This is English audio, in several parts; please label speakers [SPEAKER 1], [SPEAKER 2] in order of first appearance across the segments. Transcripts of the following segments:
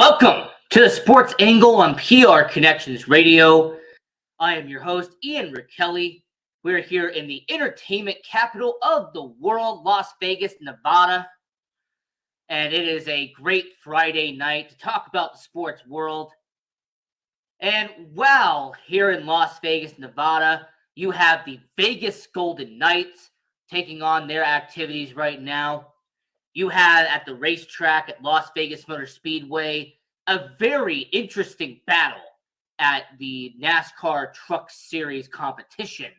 [SPEAKER 1] Welcome to the Sports Angle on PR Connections Radio. I am your host, Ian Kelly. We're here in the entertainment capital of the world, Las Vegas, Nevada. And it is a great Friday night to talk about the sports world. And while here in Las Vegas, Nevada, you have the Vegas Golden Knights taking on their activities right now. You had at the racetrack at Las Vegas Motor Speedway a very interesting battle at the NASCAR Truck Series competition.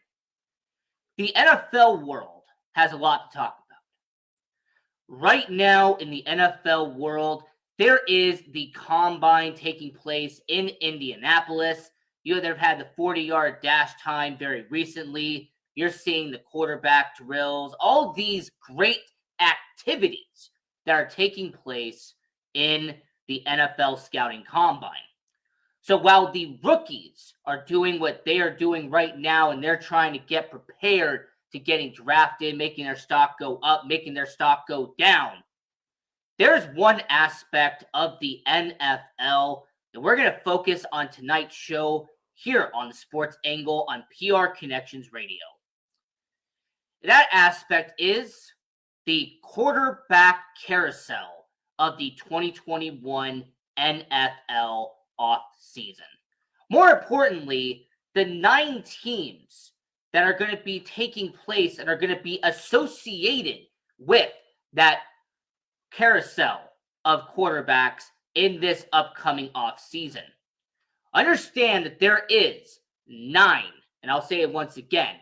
[SPEAKER 1] The NFL world has a lot to talk about. Right now in the NFL world, there is the combine taking place in Indianapolis. They've had the 40-yard dash time very recently. You're seeing the quarterback drills, all these great activities that are taking place in the NFL scouting combine. So while the rookies are doing what they are doing right now and they're trying to get prepared to getting drafted, making their stock go up, making their stock go down, there's one aspect of the NFL that we're going to focus on tonight's show here on the Sports Angle on PR Connections Radio. That aspect is the quarterback carousel of the 2021 NFL offseason. More importantly, the 9 teams that are going to be taking place and are going to be associated with that carousel of quarterbacks in this upcoming offseason. Understand that there is 9, and I'll say it once again,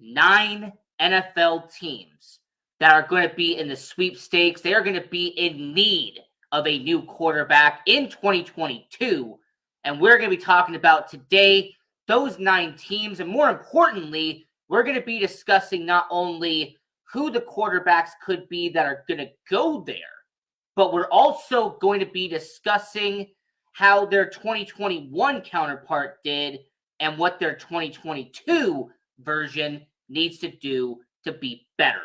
[SPEAKER 1] 9 NFL teams that are going to be in the sweepstakes. They are going to be in need of a new quarterback in 2022. And we're going to be talking about today those 9 teams. And more importantly, we're going to be discussing not only who the quarterbacks could be that are going to go there, but we're also going to be discussing how their 2021 counterpart did and what their 2022 version needs to do to be better.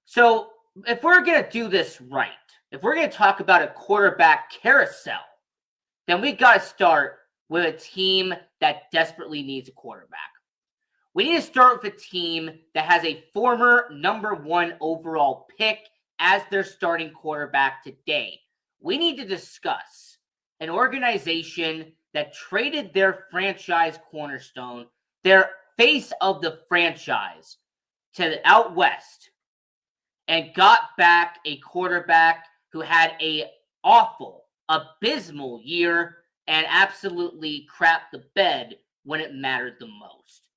[SPEAKER 1] So if we're going to do this right, if we're going to talk about a quarterback carousel, then we got to start with a team that desperately needs a quarterback. We need to start with a team that has a former number 1 overall pick as their starting quarterback today. We need to discuss an organization that traded their franchise cornerstone, their face of the franchise, to the out west, and got back a quarterback who had a awful, abysmal year and absolutely crapped the bed when it mattered the most.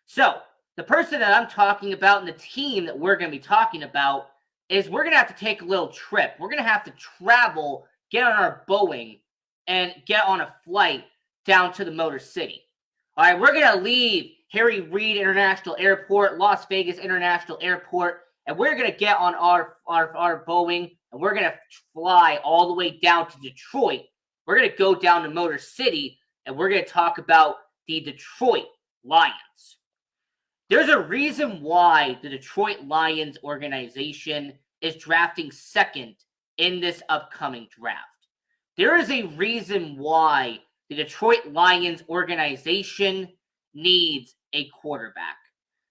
[SPEAKER 1] So, the person that I'm talking about and the team that we're going to be talking about is we're going to have to take a little trip. We're going to have to travel, get on our Boeing, and get on a flight down to the Motor City. All right, we're going to leave Harry Reid International Airport, Las Vegas International Airport, and we're going to get on our Boeing, and we're going to fly all the way down to Detroit. We're going to go down to Motor City, and we're going to talk about the Detroit Lions. There's a reason why the Detroit Lions organization is drafting second in this upcoming draft. There is a reason why the Detroit Lions organization needs a quarterback.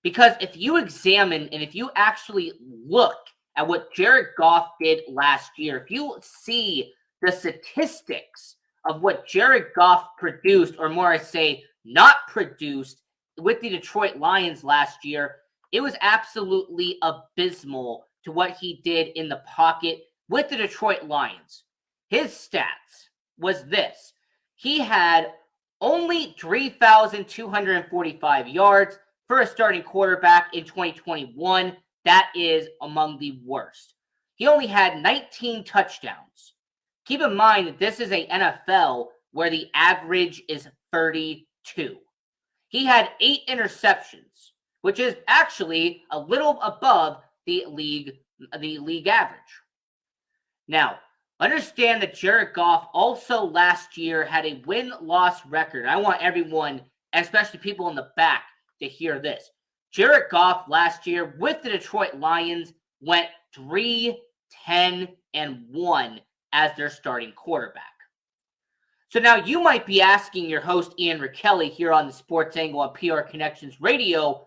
[SPEAKER 1] Because if you examine and if you actually look at what Jared Goff did last year, if you see the statistics of what Jared Goff produced, or more I say, not produced with the Detroit Lions last year, it was absolutely abysmal to what he did in the pocket with the Detroit Lions. His stats was this. He had only 3,245 yards for a starting quarterback in 2021. That is among the worst. He only had 19 touchdowns. Keep in mind that this is a NFL where the average is 32. He had 8 interceptions, which is actually a little above the league average. Now, understand that Jared Goff also last year had a win-loss record. I want everyone, especially people in the back, to hear this. Jared Goff last year with the Detroit Lions went 3-10-1 as their starting quarterback. So now you might be asking your host, Ian Rickelli, here on the Sports Angle on PR Connections Radio,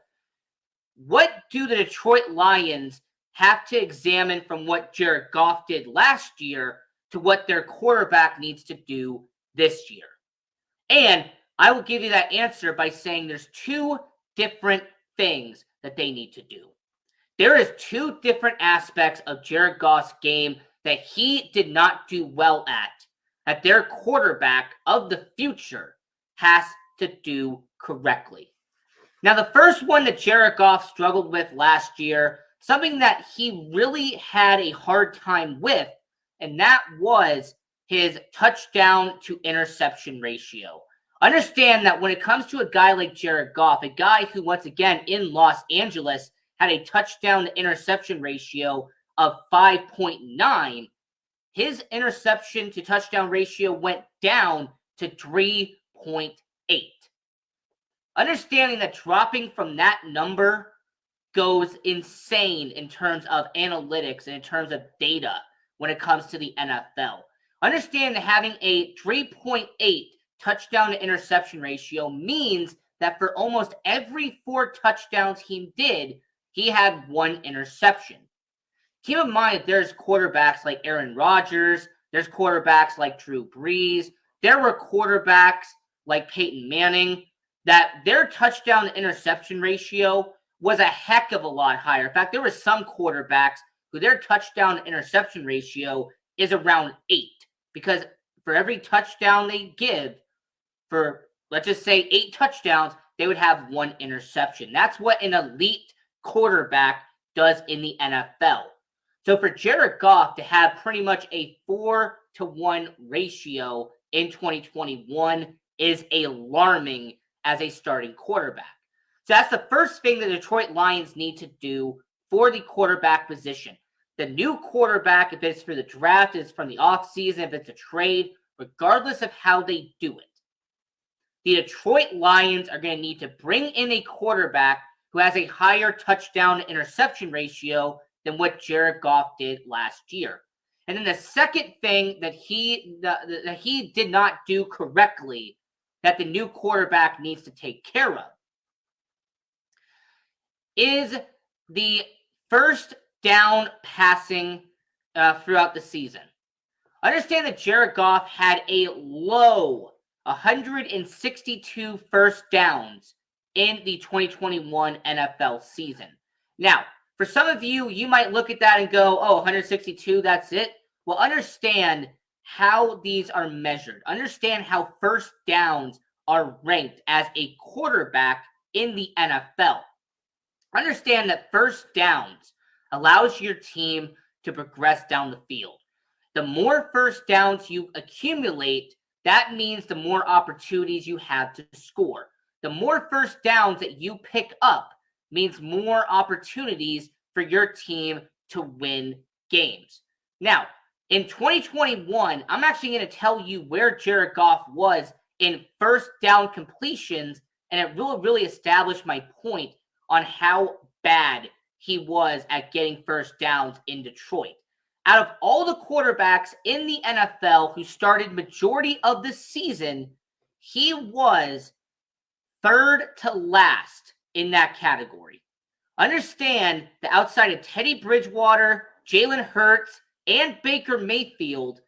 [SPEAKER 1] what do the Detroit Lions have to examine from what Jared Goff did last year to what their quarterback needs to do this year? And I will give you that answer by saying there's two different things that they need to do. There is two different aspects of Jared Goff's game that he did not do well at that their quarterback of the future has to do correctly. Now, the first one that Jared Goff struggled with last year, something that he really had a hard time with, and that was his touchdown to interception ratio. Understand that when it comes to a guy like Jared Goff, a guy who, once again, in Los Angeles, had a touchdown to interception ratio of 5.9, his interception to touchdown ratio went down to 3.8. Understanding that dropping from that number goes insane in terms of analytics and in terms of data when it comes to the NFL. Understand that having a 3.8 touchdown to interception ratio means that for almost every 4 touchdowns he did, he had 1 interception. Keep in mind that there's quarterbacks like Aaron Rodgers, there's quarterbacks like Drew Brees, there were quarterbacks like Peyton Manning that their touchdown to interception ratio was a heck of a lot higher. In fact, there were some quarterbacks who their touchdown to interception ratio is around 8, because for every touchdown they give, for let's just say 8 touchdowns, they would have 1 interception. That's what an elite quarterback does in the NFL. So for Jared Goff to have pretty much a 4-to-1 ratio in 2021 is alarming as a starting quarterback. So that's the first thing the Detroit Lions need to do for the quarterback position. The new quarterback, if it's for the draft, if it's from the offseason, if it's a trade, regardless of how they do it, the Detroit Lions are going to need to bring in a quarterback who has a higher touchdown to interception ratio than what Jared Goff did last year. And then the second thing that he did not do correctly that the new quarterback needs to take care of is the first down passing throughout the season. Understand that Jared Goff had a low 162 first downs in the 2021 NFL season. Now, for some of you, you might look at that and go, oh, 162, that's it. Well, understand how these are measured. Understand how first downs are ranked as a quarterback in the NFL. Understand that first downs allows your team to progress down the field. The more first downs you accumulate, that means the more opportunities you have to score. The more first downs that you pick up means more opportunities for your team to win games. Now, in 2021, I'm actually going to tell you where Jared Goff was in first down completions, and it really established my point on how bad he was at getting first downs in Detroit. Out of all the quarterbacks in the NFL who started majority of the season, he was third to last in that category. Understand that outside of Teddy Bridgewater, Jalen Hurts, and Baker Mayfield,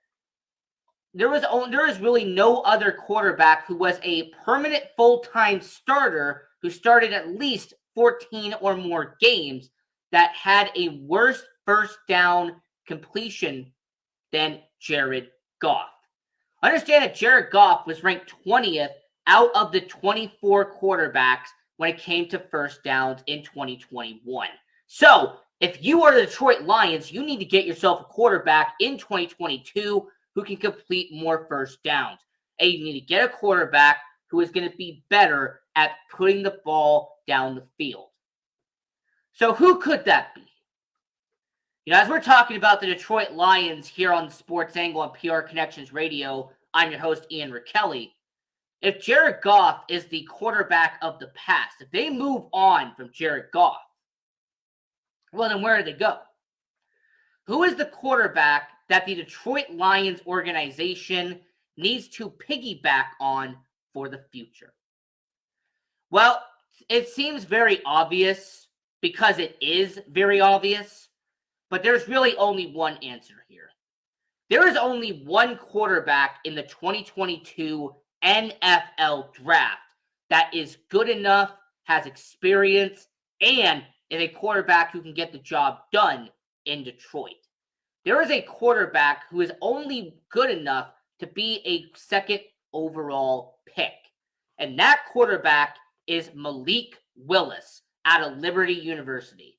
[SPEAKER 1] there is really no other quarterback who was a permanent full-time starter who started at least 14 or more games that had a worse first down completion than Jared Goff. Understand that Jared Goff was ranked 20th out of the 24 quarterbacks when it came to first downs in 2021. So, if you are the Detroit Lions, you need to get yourself a quarterback in 2022 who can complete more first downs. And you need to get a quarterback who is going to be better at putting the ball down the field. So who could that be? As we're talking about the Detroit Lions here on Sports Angle on PR Connections Radio, I'm your host, Ian Rickelli. If Jared Goff is the quarterback of the past, if they move on from Jared Goff, well, then where do they go? Who is the quarterback that the Detroit Lions organization needs to piggyback on for the future? Well, it seems very obvious because it is very obvious, but there's really only one answer here. There is only one quarterback in the 2022 NFL draft that is good enough, has experience, and is a quarterback who can get the job done in Detroit. There is a quarterback who is only good enough to be a second overall pick, and that quarterback is Malik Willis out of Liberty University.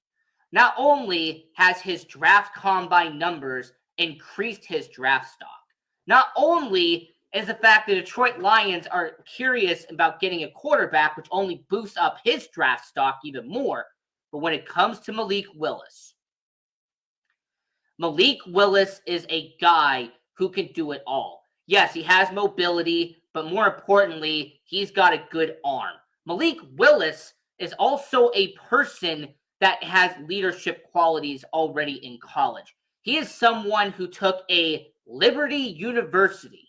[SPEAKER 1] Not only has his draft combine numbers increased his draft stock, not only is the fact that Detroit Lions are curious about getting a quarterback, which only boosts up his draft stock even more, but when it comes to Malik Willis is a guy who can do it all. Yes, he has mobility, but more importantly, he's got a good arm. Malik Willis is also a person that has leadership qualities already in college. He is someone who took a Liberty University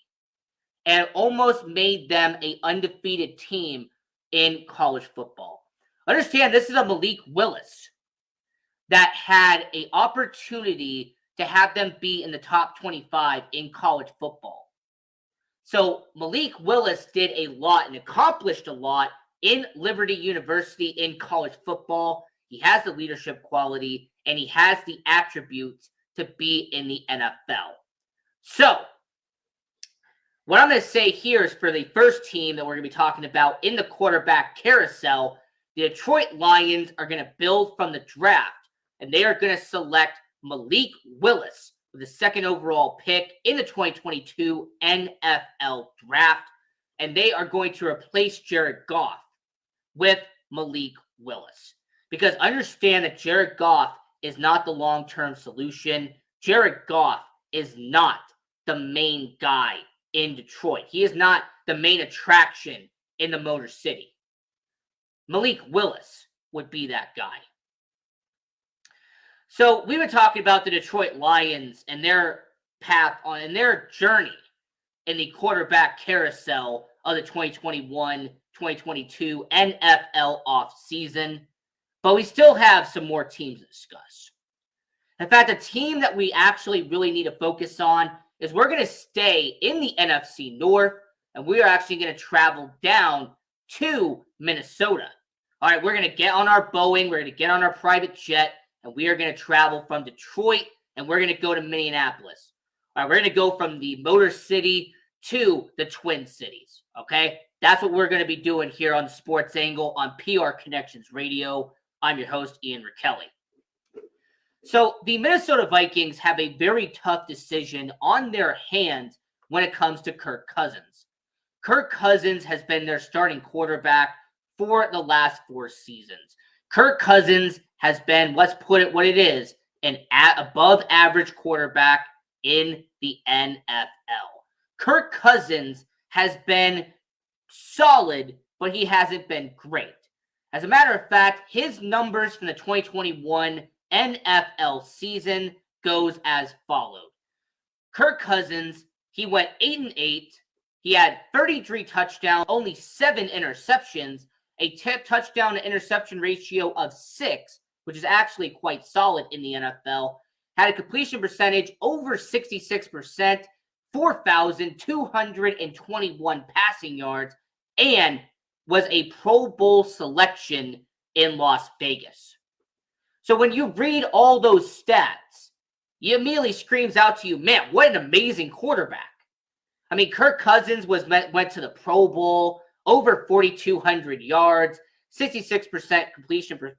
[SPEAKER 1] and almost made them an undefeated team in college football. Understand, this is a Malik Willis that had an opportunity to have them be in the top 25 in college football. So Malik Willis did a lot and accomplished a lot in Liberty University in college football. He has the leadership quality and he has the attributes to be in the NFL. So what I'm going to say here is for the first team that we're going to be talking about in the quarterback carousel, the Detroit Lions are going to build from the draft, and they are going to select Malik Willis with the second overall pick in the 2022 NFL draft, and they are going to replace Jared Goff with Malik Willis. Because understand that Jared Goff is not the long-term solution. Jared Goff is not the main guy in Detroit. He is not the main attraction in the Motor City. Malik Willis would be that guy. So we've been talking about the Detroit Lions and their path on and their journey in the quarterback carousel of the 2021-2022 NFL offseason. But we still have some more teams to discuss. In fact, the team that we actually really need to focus on is we're going to stay in the NFC North, and we are actually going to travel down to Minnesota. All right, we're going to get on our Boeing, we're going to get on our private jet, and we are going to travel from Detroit, and we're going to go to Minneapolis. All right, we're going to go from the Motor City to the Twin Cities, okay? That's what we're going to be doing here on the Sports Angle on PR Connections Radio. I'm your host, Ian Rickelli. So the Minnesota Vikings have a very tough decision on their hands when it comes to Kirk Cousins. Kirk Cousins has been their starting quarterback for the last 4 seasons. Kirk Cousins has been, let's put it what it is, an above average quarterback in the NFL. Kirk Cousins has been solid, but he hasn't been great. As a matter of fact, his numbers from the 2021 NFL season goes as followed. Kirk Cousins, he went 8-8. He had 33 touchdowns, only 7 interceptions, a touchdown to interception ratio of 6, which is actually quite solid in the NFL. Had a completion percentage over 66%, 4,221 passing yards, and was a Pro Bowl selection in Las Vegas. So when you read all those stats, it immediately screams out to you, man, what an amazing quarterback. I mean, Kirk Cousins went to the Pro Bowl, over 4,200 yards, 66%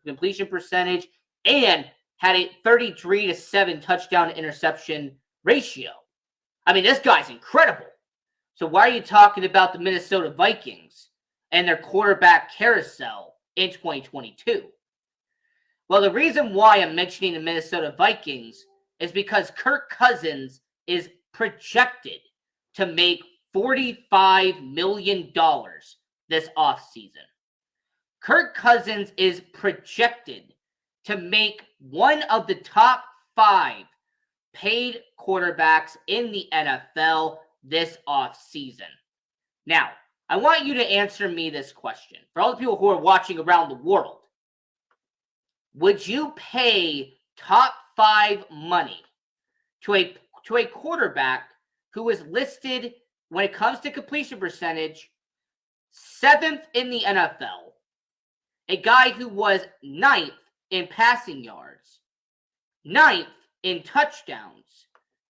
[SPEAKER 1] completion percentage, and had a 33-7 touchdown to interception ratio. I mean, this guy's incredible. So why are you talking about the Minnesota Vikings and their quarterback carousel in 2022? Well, the reason why I'm mentioning the Minnesota Vikings is because Kirk Cousins is projected to make $45 million this offseason. Kirk Cousins is projected to make one of the top 5 paid quarterbacks in the NFL this offseason. Now, I want you to answer me this question. For all the people who are watching around the world, would you pay top 5 money to a quarterback who is listed, when it comes to completion percentage, 7th in the NFL, a guy who was 9th in passing yards, 9th in touchdowns,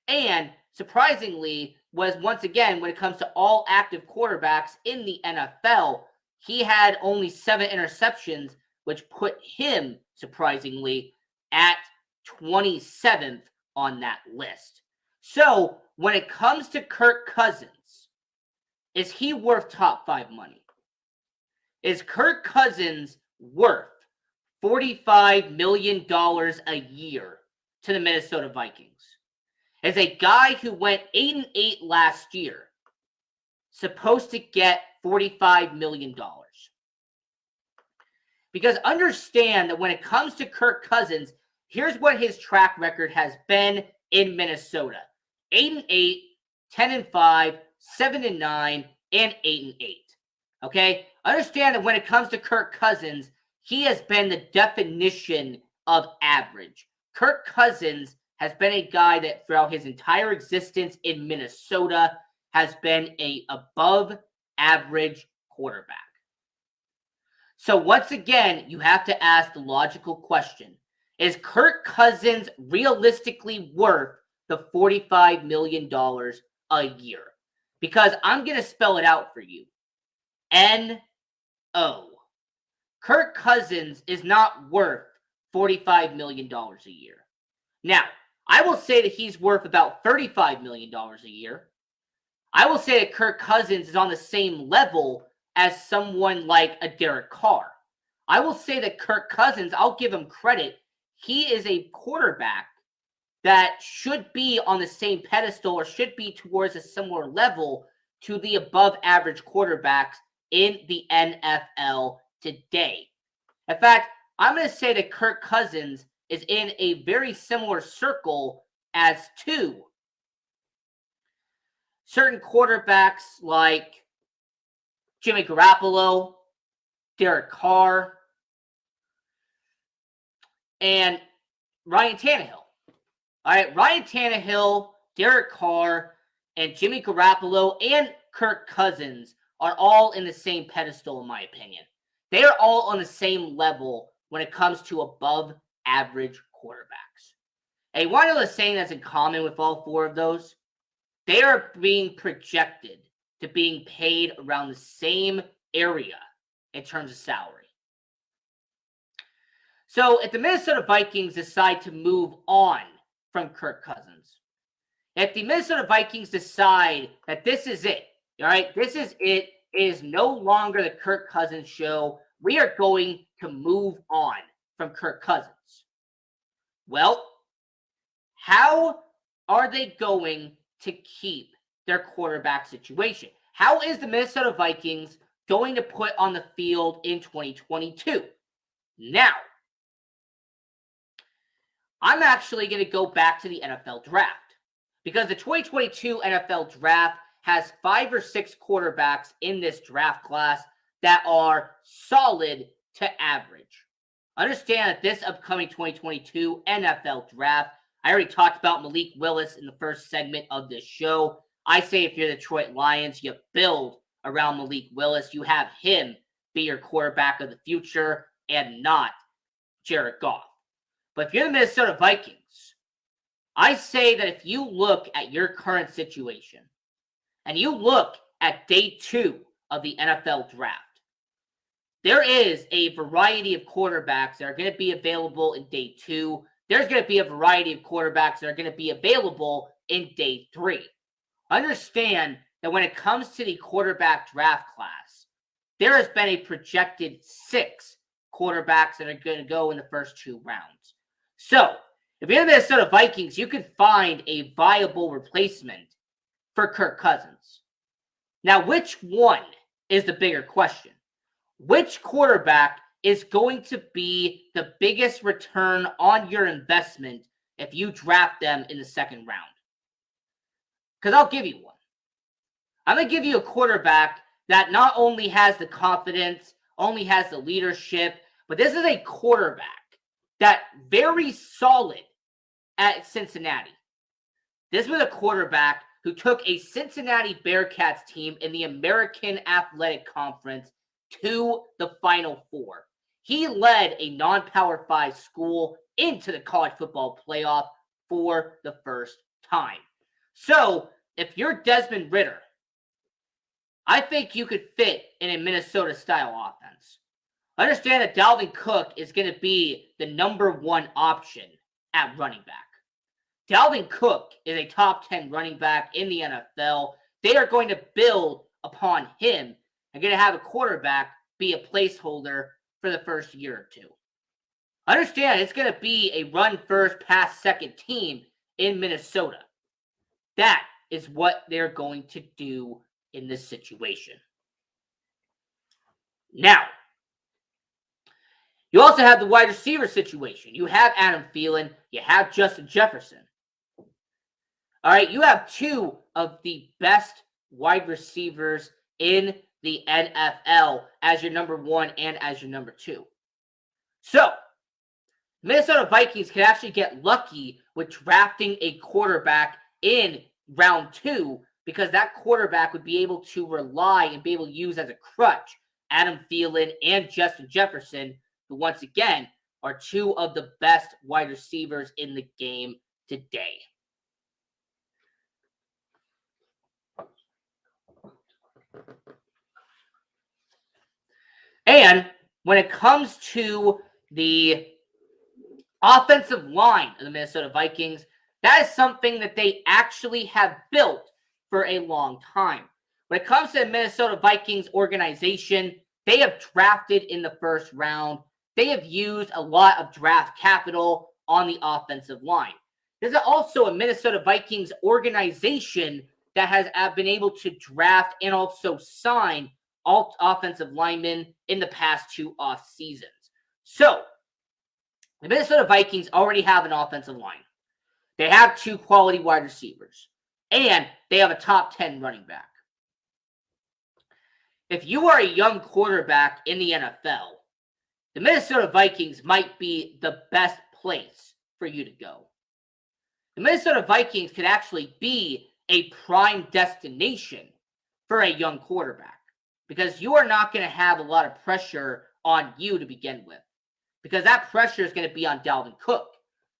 [SPEAKER 1] and surprisingly was once again, when it comes to all active quarterbacks in the NFL, he had only 7 interceptions, which put him, surprisingly, at 27th on that list. So, when it comes to Kirk Cousins, is he worth top 5 money? Is Kirk Cousins worth $45 million a year to the Minnesota Vikings? Is a guy who went 8-8 last year supposed to get $45 million? Because understand that when it comes to Kirk Cousins, here's what his track record has been in Minnesota. 8-8, 10-5, 7-9, and 8-8. Okay? Understand that when it comes to Kirk Cousins, he has been the definition of average. Kirk Cousins has been a guy that throughout his entire existence in Minnesota has been a above average quarterback. So once again, you have to ask the logical question. Is Kirk Cousins realistically worth the $45 million a year? Because I'm going to spell it out for you. N-O. Kirk Cousins is not worth $45 million a year. Now, I will say that he's worth about $35 million a year. I will say that Kirk Cousins is on the same level as someone like a Derek Carr. I will say that Kirk Cousins, I'll give him credit, he is a quarterback that should be on the same pedestal or should be towards a similar level to the above average quarterbacks in the NFL today. In fact, I'm going to say that Kirk Cousins is in a very similar circle as to certain quarterbacks like Jimmy Garoppolo, Derek Carr, and Ryan Tannehill. All right, Ryan Tannehill, Derek Carr, and Jimmy Garoppolo and Kirk Cousins are all in the same pedestal, in my opinion. They are all on the same level when it comes to above average quarterbacks. And you want to know the saying that's in common with all 4 of those? They are being projected to being paid around the same area in terms of salary. So if the Minnesota Vikings decide to move on from Kirk Cousins, if the Minnesota Vikings decide that this is it, all right, this is it is no longer the Kirk Cousins show, we are going to move on from Kirk Cousins. Well, how are they going to keep their quarterback situation? How is the Minnesota Vikings going to put on the field in 2022? Now, I'm actually going to go back to the NFL draft because the 2022 NFL draft has 5 or 6 quarterbacks in this draft class that are solid to average. Understand that this upcoming 2022 NFL draft, I already talked about Malik Willis in the first segment of this show. I say if you're the Detroit Lions, you build around Malik Willis. You have him be your quarterback of the future and not Jared Goff. But if you're the Minnesota Vikings, I say that if you look at your current situation and you look at day 2 of the NFL draft, there is a variety of quarterbacks that are going to be available in day 2. There's going to be a variety of quarterbacks that are going to be available in day 3. Understand that when it comes to the quarterback draft class, there has been a projected 6 quarterbacks that are going to go in the first 2 rounds. So, if you're the Minnesota Vikings, you can find a viable replacement for Kirk Cousins. Now, which one is the bigger question? Which quarterback is going to be the biggest return on your investment if you draft them in the second round? Because I'll give you one. I'm going to give you a quarterback that not only has the confidence, only has the leadership, but this is a quarterback that very solid at Cincinnati. This was a quarterback who took a Cincinnati Bearcats team in the American Athletic Conference to the Final Four. He led a non-Power 5 school into the college football playoff for the first time. So, if you're Desmond Ridder, I think you could fit in a Minnesota-style offense. Understand that Dalvin Cook is going to be the number one option at running back. Dalvin Cook is a top 10 running back in the NFL. They are going to build upon him and going to have a quarterback be a placeholder for the first year or two. Understand it's going to be a run-first, pass-second team in Minnesota. That is what they're going to do in this situation. Now, you also have the wide receiver situation. You have Adam Thielen. You have Justin Jefferson. All right, you have two of the best wide receivers in the NFL as your number one and as your number two. So, Minnesota Vikings can actually get lucky with drafting a quarterback in round 2 because that quarterback would be able to rely and be able to use as a crutch Adam Thielen and Justin Jefferson, who once again are two of the best wide receivers in the game today. And when it comes to the offensive line of the Minnesota Vikings, that is something that they actually have built for a long time. When it comes to the Minnesota Vikings organization, they have drafted in the first round. They have used a lot of draft capital on the offensive line. There's also a Minnesota Vikings organization that has been able to draft and also sign all offensive linemen in the past 2 off seasons. So, the Minnesota Vikings already have an offensive line. They have 2 quality wide receivers. And they have a top 10 running back. If you are a young quarterback in the NFL, the Minnesota Vikings might be the best place for you to go. The Minnesota Vikings could actually be a prime destination for a young quarterback because you are not going to have a lot of pressure on you to begin with because that pressure is going to be on Dalvin Cook.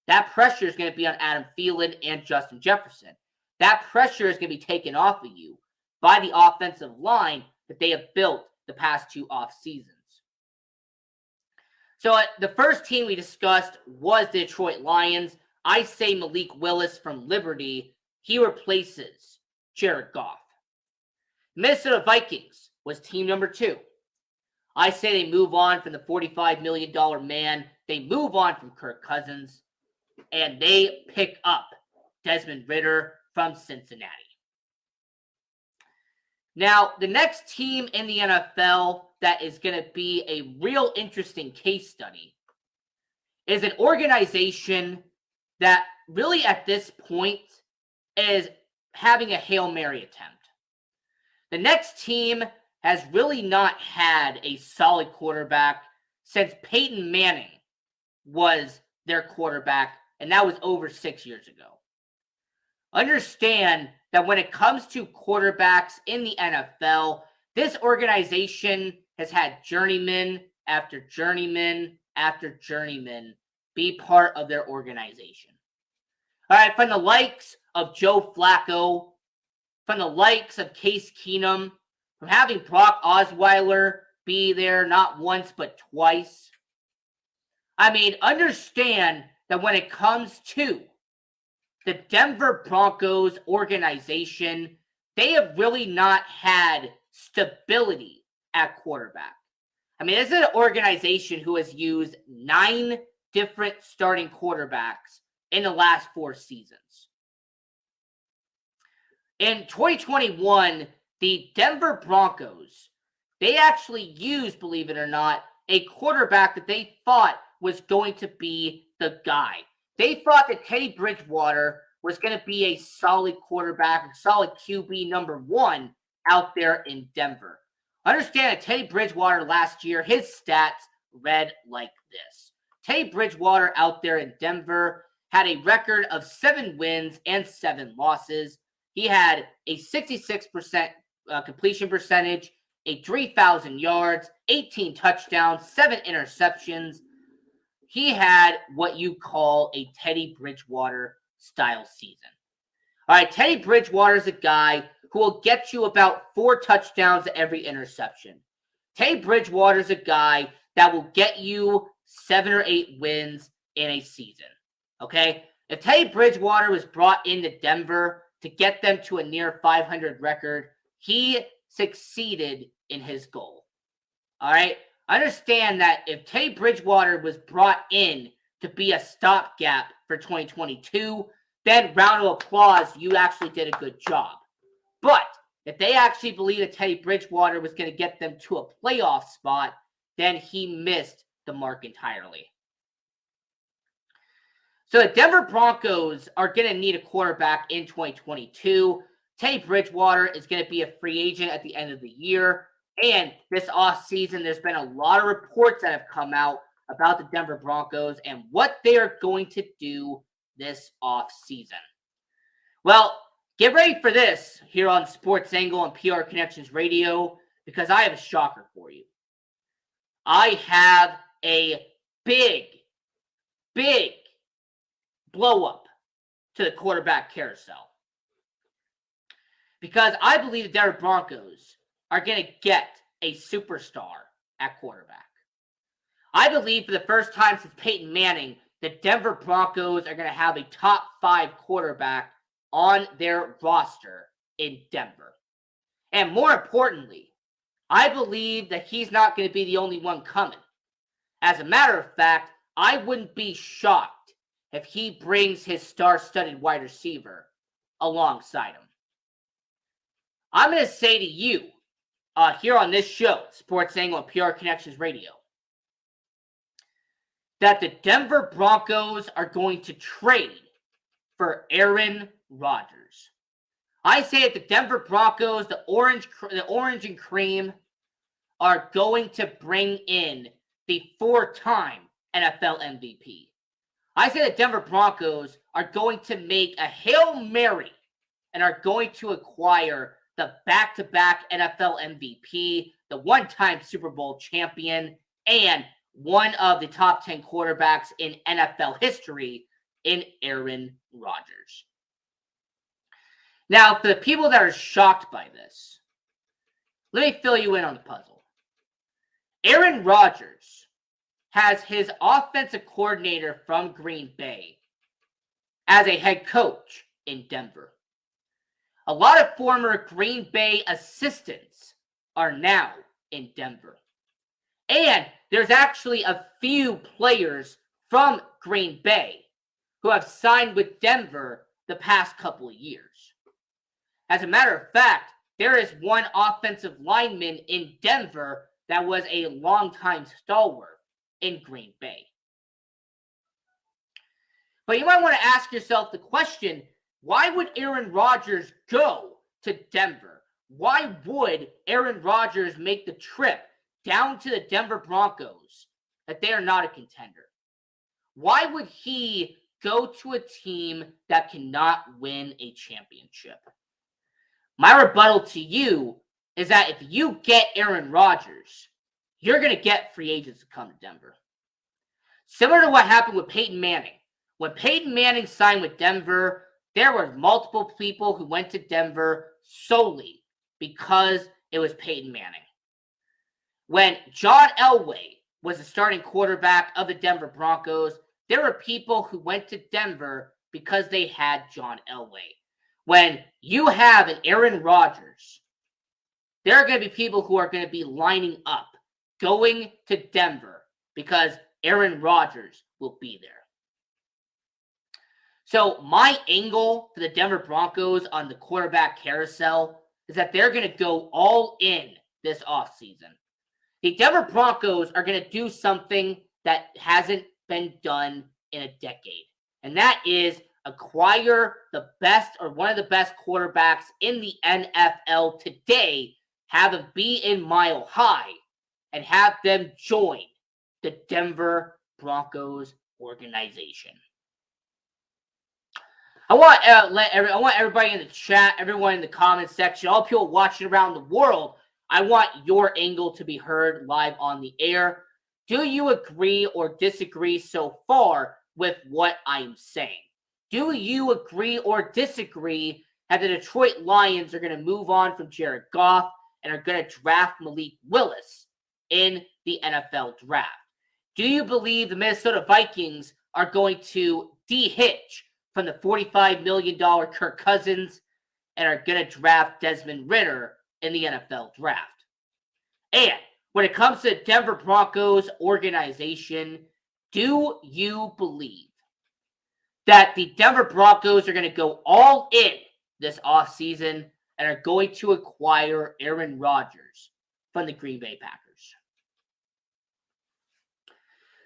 [SPEAKER 1] That pressure is going to be on Adam Thielen and Justin Jefferson. That pressure is going to be taken off of you by the offensive line that they have built the past 2 off seasons. So the first team we discussed was the Detroit Lions. I say Malik Willis from Liberty. He replaces Jared Goff. Minnesota Vikings was team number 2. I say they move on from the $45 million man. They move on from Kirk Cousins. And they pick up Desmond Ridder from Cincinnati. Now, the next team in the NFL that is going to be a real interesting case study is an organization that really at this point is having a Hail Mary attempt. The next team has really not had a solid quarterback since Peyton Manning was their quarterback, and that was over 6 years ago. Understand that when it comes to quarterbacks in the NFL, this organization has had journeyman after journeyman after journeyman be part of their organization. All right, from the likes of Joe Flacco, from the likes of Case Keenum, from having Brock Osweiler be there not once but twice. I mean, understand that when it comes to the Denver Broncos organization, they have really not had stability at quarterback. I mean, this is an organization who has used 9 different starting quarterbacks in the last 4 seasons. In 2021, the Denver Broncos, they actually used, believe it or not, a quarterback that they thought was going to be the guy. they thought that Teddy Bridgewater was going to be a solid quarterback, a solid QB number one out there in Denver. Understand that Teddy Bridgewater last year, his stats read like this. Teddy Bridgewater out there in Denver had a record of 7 wins and 7 losses. He had a 66% completion percentage, a 3,000 yards, 18 touchdowns, 7 interceptions. He had what you call a Teddy Bridgewater style season. All right, Teddy Bridgewater is a guy who will get you about 4 touchdowns every interception. Teddy Bridgewater is a guy that will get you 7 or 8 wins in a season. Okay? If Teddy Bridgewater was brought into Denver to get them to a near 500 record, he succeeded in his goal. All right? Understand that if Teddy Bridgewater was brought in to be a stopgap for 2022, then round of applause, you actually did a good job. But if they actually believe that Teddy Bridgewater was going to get them to a playoff spot, then he missed the mark entirely. So the Denver Broncos are going to need a quarterback in 2022. Teddy Bridgewater is going to be a free agent at the end of the year. And this offseason, there's been a lot of reports that have come out about the Denver Broncos and what they are going to do this offseason. Well, get ready for this here on Sports Angle and PR Connections Radio, because I have a shocker for you. I have a big blow up to the quarterback carousel. Because I believe the Denver Broncos are going to get a superstar at quarterback. I believe for the first time since Peyton Manning, the Denver Broncos are going to have a top 5 quarterback on their roster in Denver. And more importantly, I believe that he's not going to be the only one coming. As a matter of fact, I wouldn't be shocked if he brings his star-studded wide receiver alongside him. I'm going to say to you, here on this show, Sports Angle and PR Connections Radio, that the Denver Broncos are going to trade for Aaron Rodgers. I say that the Denver Broncos, the orange and cream, are going to bring in the 4-time NFL MVP. I say the Denver Broncos are going to make a Hail Mary and are going to acquire the back-to-back NFL MVP, the one-time Super Bowl champion, and one of the top 10 quarterbacks in NFL history in Aaron Rodgers. Now, for the people that are shocked by this, let me fill you in on the puzzle. Aaron Rodgers has his offensive coordinator from Green Bay as a head coach in Denver. A lot of former Green Bay assistants are now in Denver. And there's actually a few players from Green Bay who have signed with Denver the past couple of years. As a matter of fact, there is one offensive lineman in Denver that was a longtime stalwart in Green Bay. But you might want to ask yourself the question, why would Aaron Rodgers go to Denver? Why would Aaron Rodgers make the trip down to the Denver Broncos that they are not a contender? Why would he go to a team that cannot win a championship? My rebuttal to you is that if you get Aaron Rodgers, you're going to get free agents to come to Denver. Similar to what happened with Peyton Manning. When Peyton Manning signed with Denver, there were multiple people who went to Denver solely because it was Peyton Manning. When John Elway was the starting quarterback of the Denver Broncos, there were people who went to Denver because they had John Elway. When you have an Aaron Rodgers, there are going to be people who are going to be lining up, going to Denver because Aaron Rodgers will be there. So my angle for the Denver Broncos on the quarterback carousel is that they're going to go all in this offseason. The Denver Broncos are going to do something that hasn't been done in a decade. and that is acquire the best or one of the best quarterbacks in the NFL today, have them be in Mile High, and have them join the Denver Broncos organization. I want everybody in the chat, everyone in the comments section, all people watching around the world, I want your angle to be heard live on the air. Do you agree or disagree so far with what I'm saying? Do you agree or disagree that the Detroit Lions are going to move on from Jared Goff and are going to draft Malik Willis in the NFL draft? Do you believe the Minnesota Vikings are going to de-hitch from the $45 million Kirk Cousins and are going to draft Desmond Ridder in the NFL draft? And when it comes to the Denver Broncos organization, do you believe that the Denver Broncos are going to go all in this offseason and are going to acquire Aaron Rodgers from the Green Bay Packers?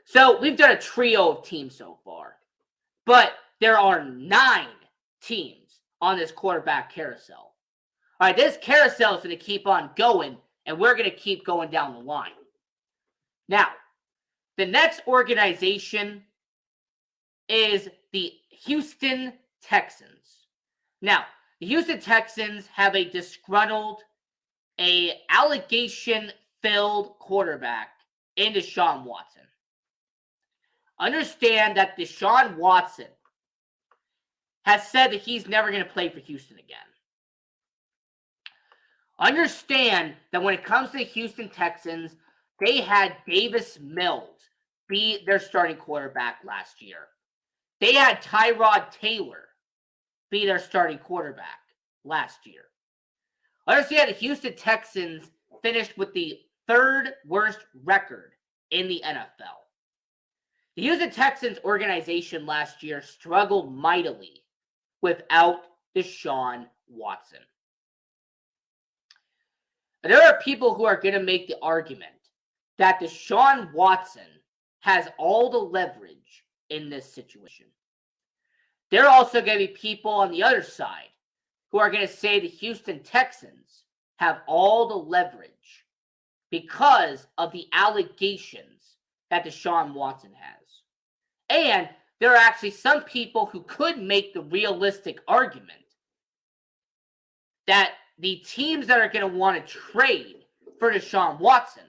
[SPEAKER 1] So we've done a trio of teams so far, but there are 9 teams on this quarterback carousel. All right, this carousel is going to keep on going, and we're going to keep going down the line. Now, the next organization is the Houston Texans. Now, the Houston Texans have a disgruntled, allegation-filled quarterback in Deshaun Watson. Understand that Deshaun Watson has said that he's never going to play for Houston again. Understand that when it comes to the Houston Texans, they had Davis Mills be their starting quarterback last year. They had Tyrod Taylor be their starting quarterback last year. Understand the Houston Texans finished with the 3rd worst record in the NFL. The Houston Texans organization last year struggled mightily without Deshaun Watson. And there are people who are going to make the argument that Deshaun Watson has all the leverage in this situation. There are also going to be people on the other side who are going to say the Houston Texans have all the leverage because of the allegations that Deshaun Watson has. And there are actually some people who could make the realistic argument that the teams that are going to want to trade for Deshaun Watson,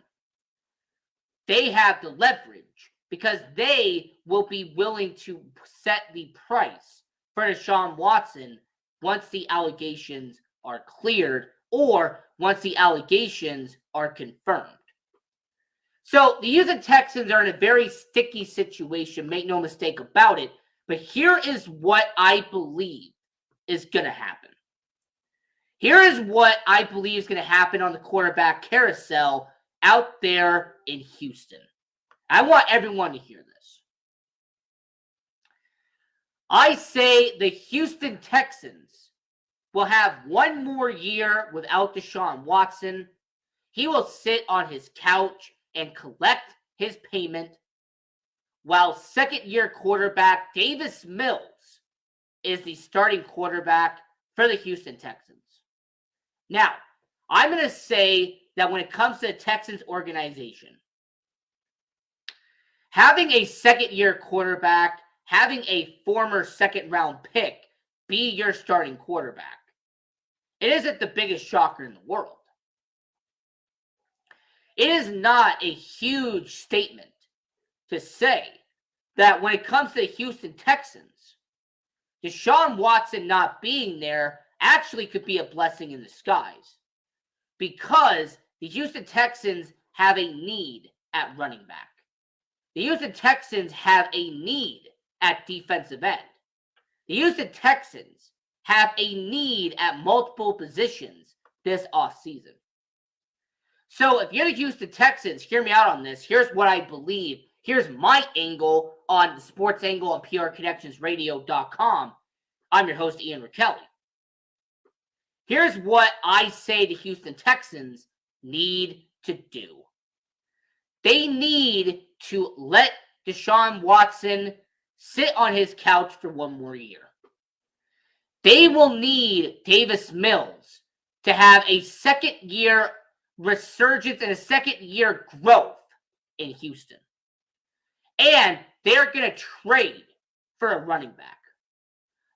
[SPEAKER 1] they have the leverage because they will be willing to set the price for Deshaun Watson once the allegations are cleared or once the allegations are confirmed. So the Houston Texans are in a very sticky situation, make no mistake about it. But here is what I believe is going to happen. Here is what I believe is going to happen on the quarterback carousel out there in Houston. I want everyone to hear this. I say the Houston Texans will have one more year without Deshaun Watson. He will sit on his couch and collect his payment while second-year quarterback Davis Mills is the starting quarterback for the Houston Texans. Now, I'm going to say that when it comes to the Texans organization, having a second-year quarterback, having a former second-round pick be your starting quarterback, it isn't the biggest shocker in the world. It is not a huge statement to say that when it comes to the Houston Texans, Deshaun Watson not being there actually could be a blessing in disguise because the Houston Texans have a need at running back. The Houston Texans have a need at defensive end. The Houston Texans have a need at multiple positions this offseason. So if you're the Houston Texans, hear me out on this. Here's what I believe. Here's my angle on the sports angle on PRConnectionsRadio.com. I'm your host, Ian Kelly. Here's what I say the Houston Texans need to do. They need to let Deshaun Watson sit on his couch for one more year. They will need Davis Mills to have a second-year resurgence and a second-year growth in Houston. And they're going to trade for a running back.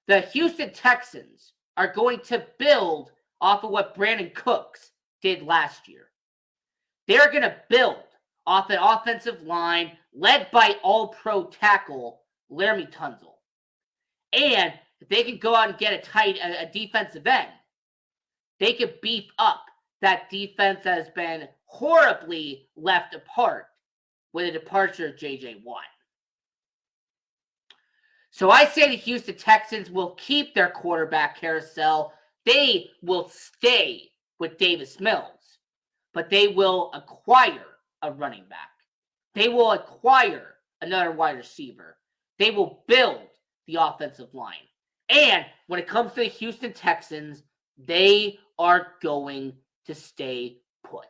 [SPEAKER 1] The Houston Texans are going to build off of what Brandon Cooks did last year. They're going to build off an offensive line led by all-pro tackle Laramie Tunzel. And if they can go out and get a defensive end, they could beef up that defense that has been horribly left apart with the departure of J.J. Watt. So I say the Houston Texans will keep their quarterback carousel. They will stay with Davis Mills, but they will acquire a running back. They will acquire another wide receiver. They will build the offensive line. And when it comes to the Houston Texans, they are going to stay put.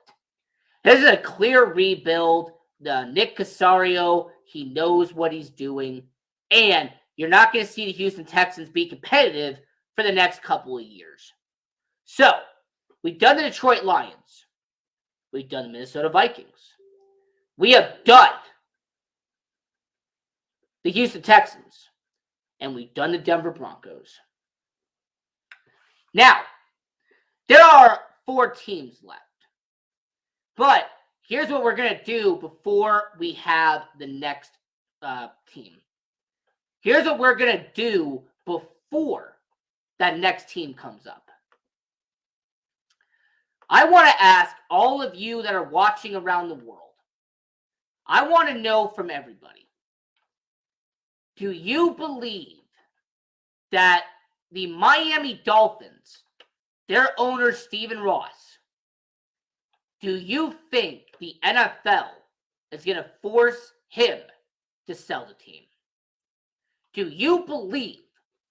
[SPEAKER 1] This is a clear rebuild. Nick Casario, he knows what he's doing. And you're not going to see the Houston Texans be competitive for the next couple of years. So, we've done the Detroit Lions. We've done the Minnesota Vikings. We have done the Houston Texans. And we've done the Denver Broncos. Now, there are 4 teams left. But here's what we're going to do before we have the next team. Here's what we're going to do before that next team comes up. I want to ask all of you that are watching around the world, I want to know from everybody, do you believe that the Miami Dolphins, their owner Stephen Ross, do you think the NFL is going to force him to sell the team? Do you believe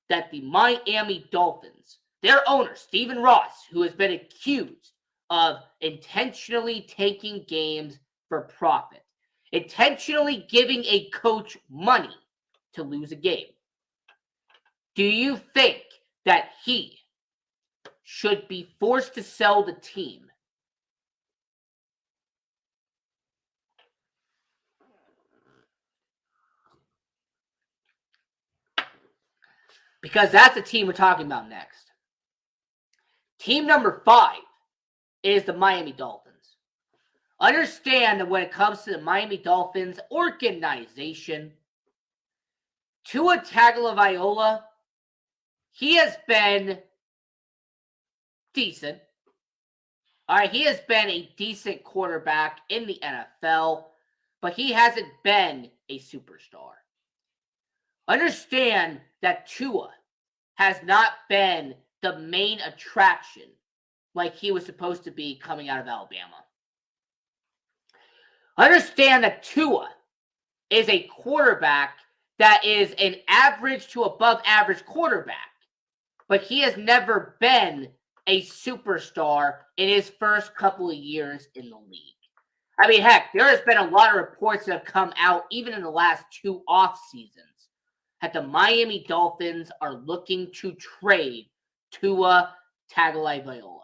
[SPEAKER 1] that the Miami Dolphins, their owner, Stephen Ross, who has been accused of intentionally taking games for profit, intentionally giving a coach money to lose a game, do you think that he should be forced to sell the team? Because that's the team we're talking about next. Team number 5 is the Miami Dolphins. Understand that when it comes to the Miami Dolphins organization, Tua Tagovailoa, he has been decent. All right, he has been a decent quarterback in the NFL, but he hasn't been a superstar. Understand that Tua has not been the main attraction like he was supposed to be coming out of Alabama. Understand that Tua is a quarterback that is an average to above average quarterback, but he has never been a superstar in his first couple of years in the league. I mean, heck, there has been a lot of reports that have come out even in the last 2 off seasons that the Miami Dolphins are looking to trade Tua Tagovailoa.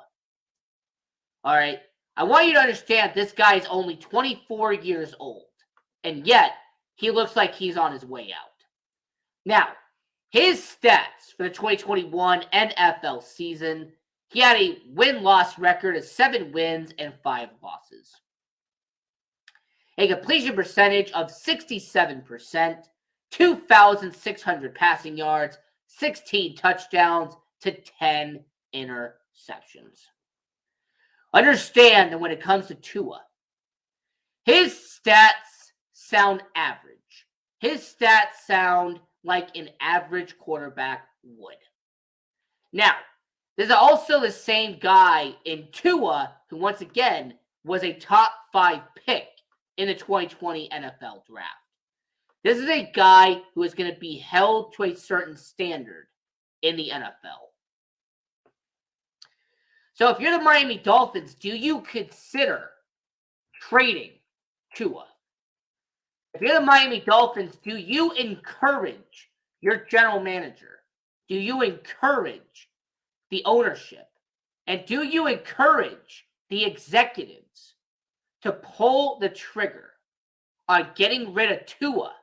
[SPEAKER 1] All right, I want you to understand this guy is only 24 years old, and yet he looks like he's on his way out. Now, his stats for the 2021 NFL season, he had a win-loss record of 7 wins and 5 losses. A completion percentage of 67%, 2,600 passing yards, 16 touchdowns to 10 interceptions. Understand that when it comes to Tua, his stats sound average. His stats sound like an average quarterback would. Now, there's also the same guy in Tua who, once again, was a top 5 pick in the 2020 NFL draft. This is a guy who is going to be held to a certain standard in the NFL. So if you're the Miami Dolphins, do you consider trading Tua? If you're the Miami Dolphins, do you encourage your general manager? Do you encourage the ownership? And do you encourage the executives to pull the trigger on getting rid of Tua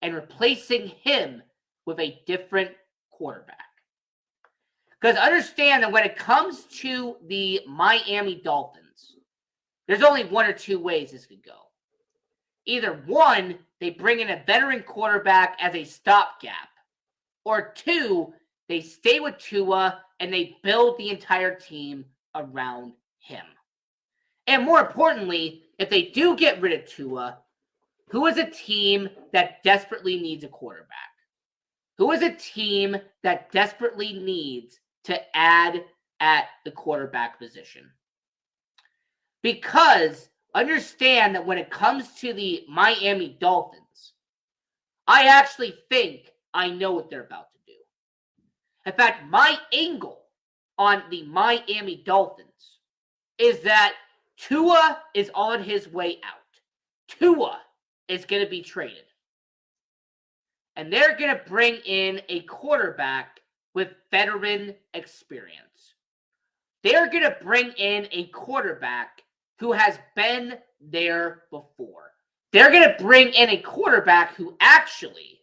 [SPEAKER 1] and replacing him with a different quarterback? Because understand that when it comes to the Miami Dolphins, there's only one or two ways this could go. Either one, they bring in a veteran quarterback as a stopgap, or two, they stay with Tua and they build the entire team around him. And more importantly, if they do get rid of Tua, who is a team that desperately needs a quarterback? Who is a team that desperately needs to add at the quarterback position? Because understand that when it comes to the Miami Dolphins, I actually think I know what they're about to do. In fact, my angle on the Miami Dolphins is that Tua is on his way out. Tua is going to be traded. And they're going to bring in a quarterback with veteran experience. They're going to bring in a quarterback who has been there before. They're going to bring in a quarterback who actually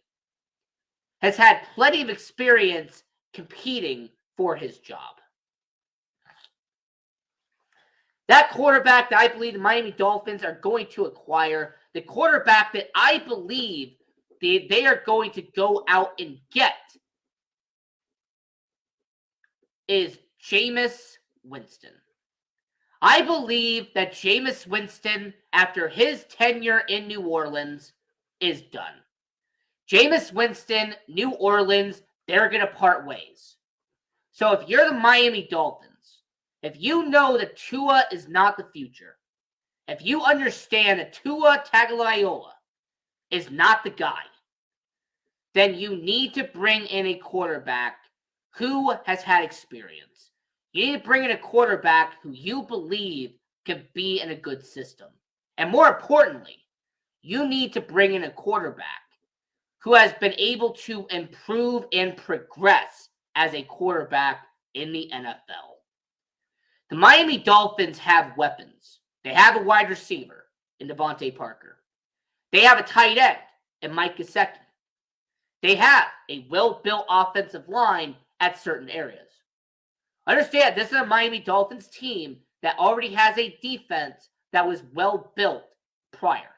[SPEAKER 1] has had plenty of experience competing for his job. That quarterback that I believe the Miami Dolphins are going to acquire, the quarterback that I believe they are going to go out and get, is Jameis Winston. I believe that Jameis Winston, after his tenure in New Orleans, is done. Jameis Winston, New Orleans, they're going to part ways. So if you're the Miami Dolphins, if you know that Tua is not the future, if you understand that Tua Tagovailoa is not the guy, then you need to bring in a quarterback who has had experience. You need to bring in a quarterback who you believe can be in a good system. And more importantly, you need to bring in a quarterback who has been able to improve and progress as a quarterback in the NFL. The Miami Dolphins have weapons. They have a wide receiver in Devontae Parker. They have a tight end in Mike Gesicki. They have a well-built offensive line at certain areas. Understand, this is a Miami Dolphins team that already has a defense that was well-built prior.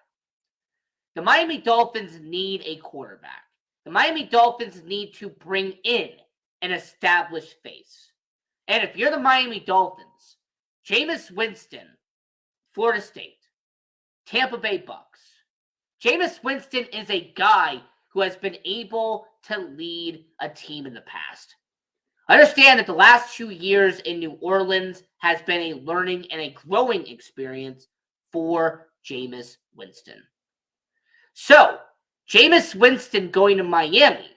[SPEAKER 1] The Miami Dolphins need a quarterback. The Miami Dolphins need to bring in an established face. And if you're the Miami Dolphins, Jameis Winston, Florida State, Tampa Bay Bucks. Jameis Winston is a guy who has been able to lead a team in the past. Understand that the last 2 years in New Orleans has been a learning and a growing experience for Jameis Winston. So, Jameis Winston going to Miami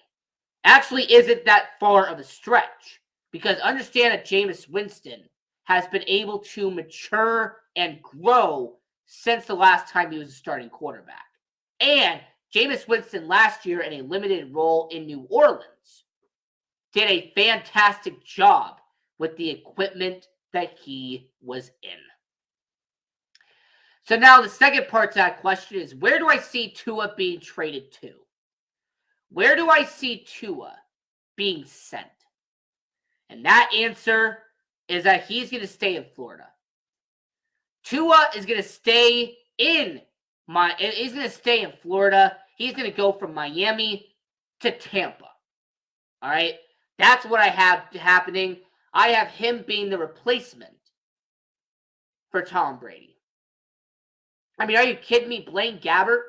[SPEAKER 1] actually isn't that far of a stretch, because understand that Jameis Winston has been able to mature and grow since the last time he was a starting quarterback. And Jameis Winston last year in a limited role in New Orleans did a fantastic job with the equipment that he was in. So now the second part to that question is, where do I see Tua being traded to? Where do I see Tua being sent? And that answer is that he's going to stay in Florida. Tua is going to stay in Florida. He's going to go from Miami to Tampa. All right? That's what I have happening. I have him being the replacement for Tom Brady. I mean, are you kidding me? Blaine Gabbert?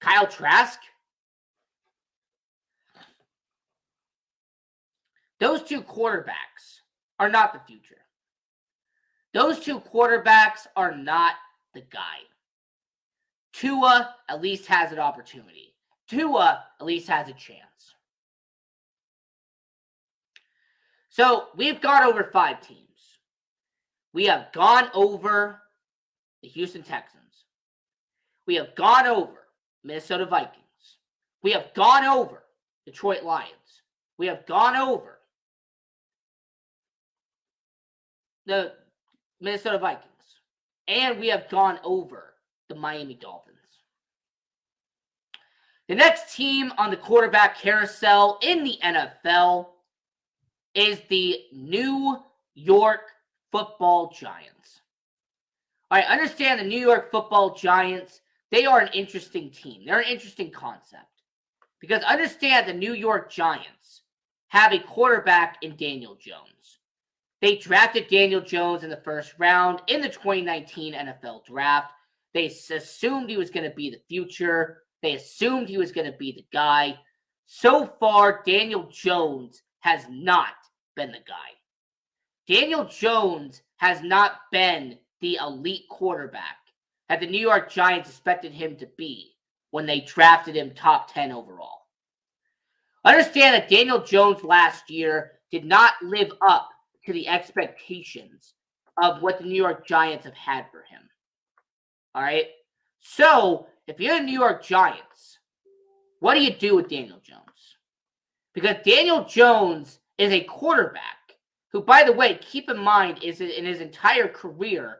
[SPEAKER 1] Kyle Trask? Those two quarterbacks are not the future. Those two quarterbacks are not the guy. Tua at least has an opportunity. Tua at least has a chance. So we've gone over 5 teams. We have gone over the Houston Texans. We have gone over Minnesota Vikings. We have gone over Detroit Lions. We have gone over the Minnesota Vikings. And we have gone over the Miami Dolphins. The next team on the quarterback carousel in the NFL is the New York Football Giants. All right, understand the New York Football Giants, they are an interesting team. They're an interesting concept. Because understand the New York Giants have a quarterback in Daniel Jones. They drafted Daniel Jones in the first round in the 2019 NFL Draft. They assumed he was going to be the future. They assumed he was going to be the guy. So far, Daniel Jones has not been the guy. Daniel Jones has not been the elite quarterback that the New York Giants expected him to be when they drafted him top 10 overall. Understand that Daniel Jones last year did not live up to the expectations of what the New York Giants have had for him. All right? So, if you're the New York Giants, what do you do with Daniel Jones? Because Daniel Jones is a quarterback who, by the way, keep in mind, is in his entire career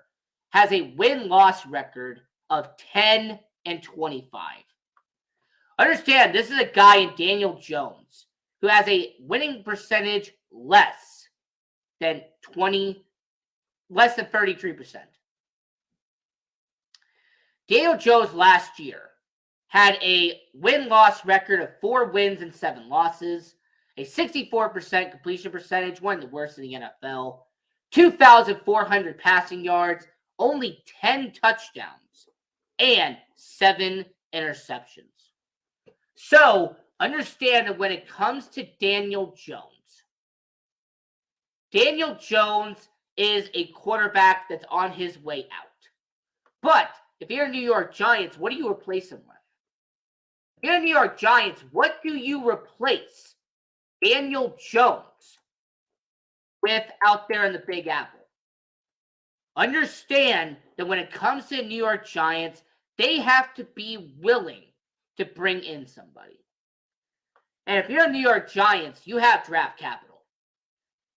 [SPEAKER 1] has a win-loss record of 10-25. Understand, this is a guy in Daniel Jones who has a winning percentage less than 33%. Daniel Jones last year had a win-loss record of 4 wins and 7 losses, a 64% completion percentage, one of the worst in the NFL, 2,400 passing yards, only 10 touchdowns, and 7 interceptions. So, understand that when it comes to Daniel Jones is a quarterback that's on his way out. But if you're New York Giants, what do you replace him with? If you're New York Giants, what do you replace Daniel Jones with out there in the Big Apple? Understand that when it comes to the New York Giants, they have to be willing to bring in somebody. And if you're the New York Giants, you have draft capital.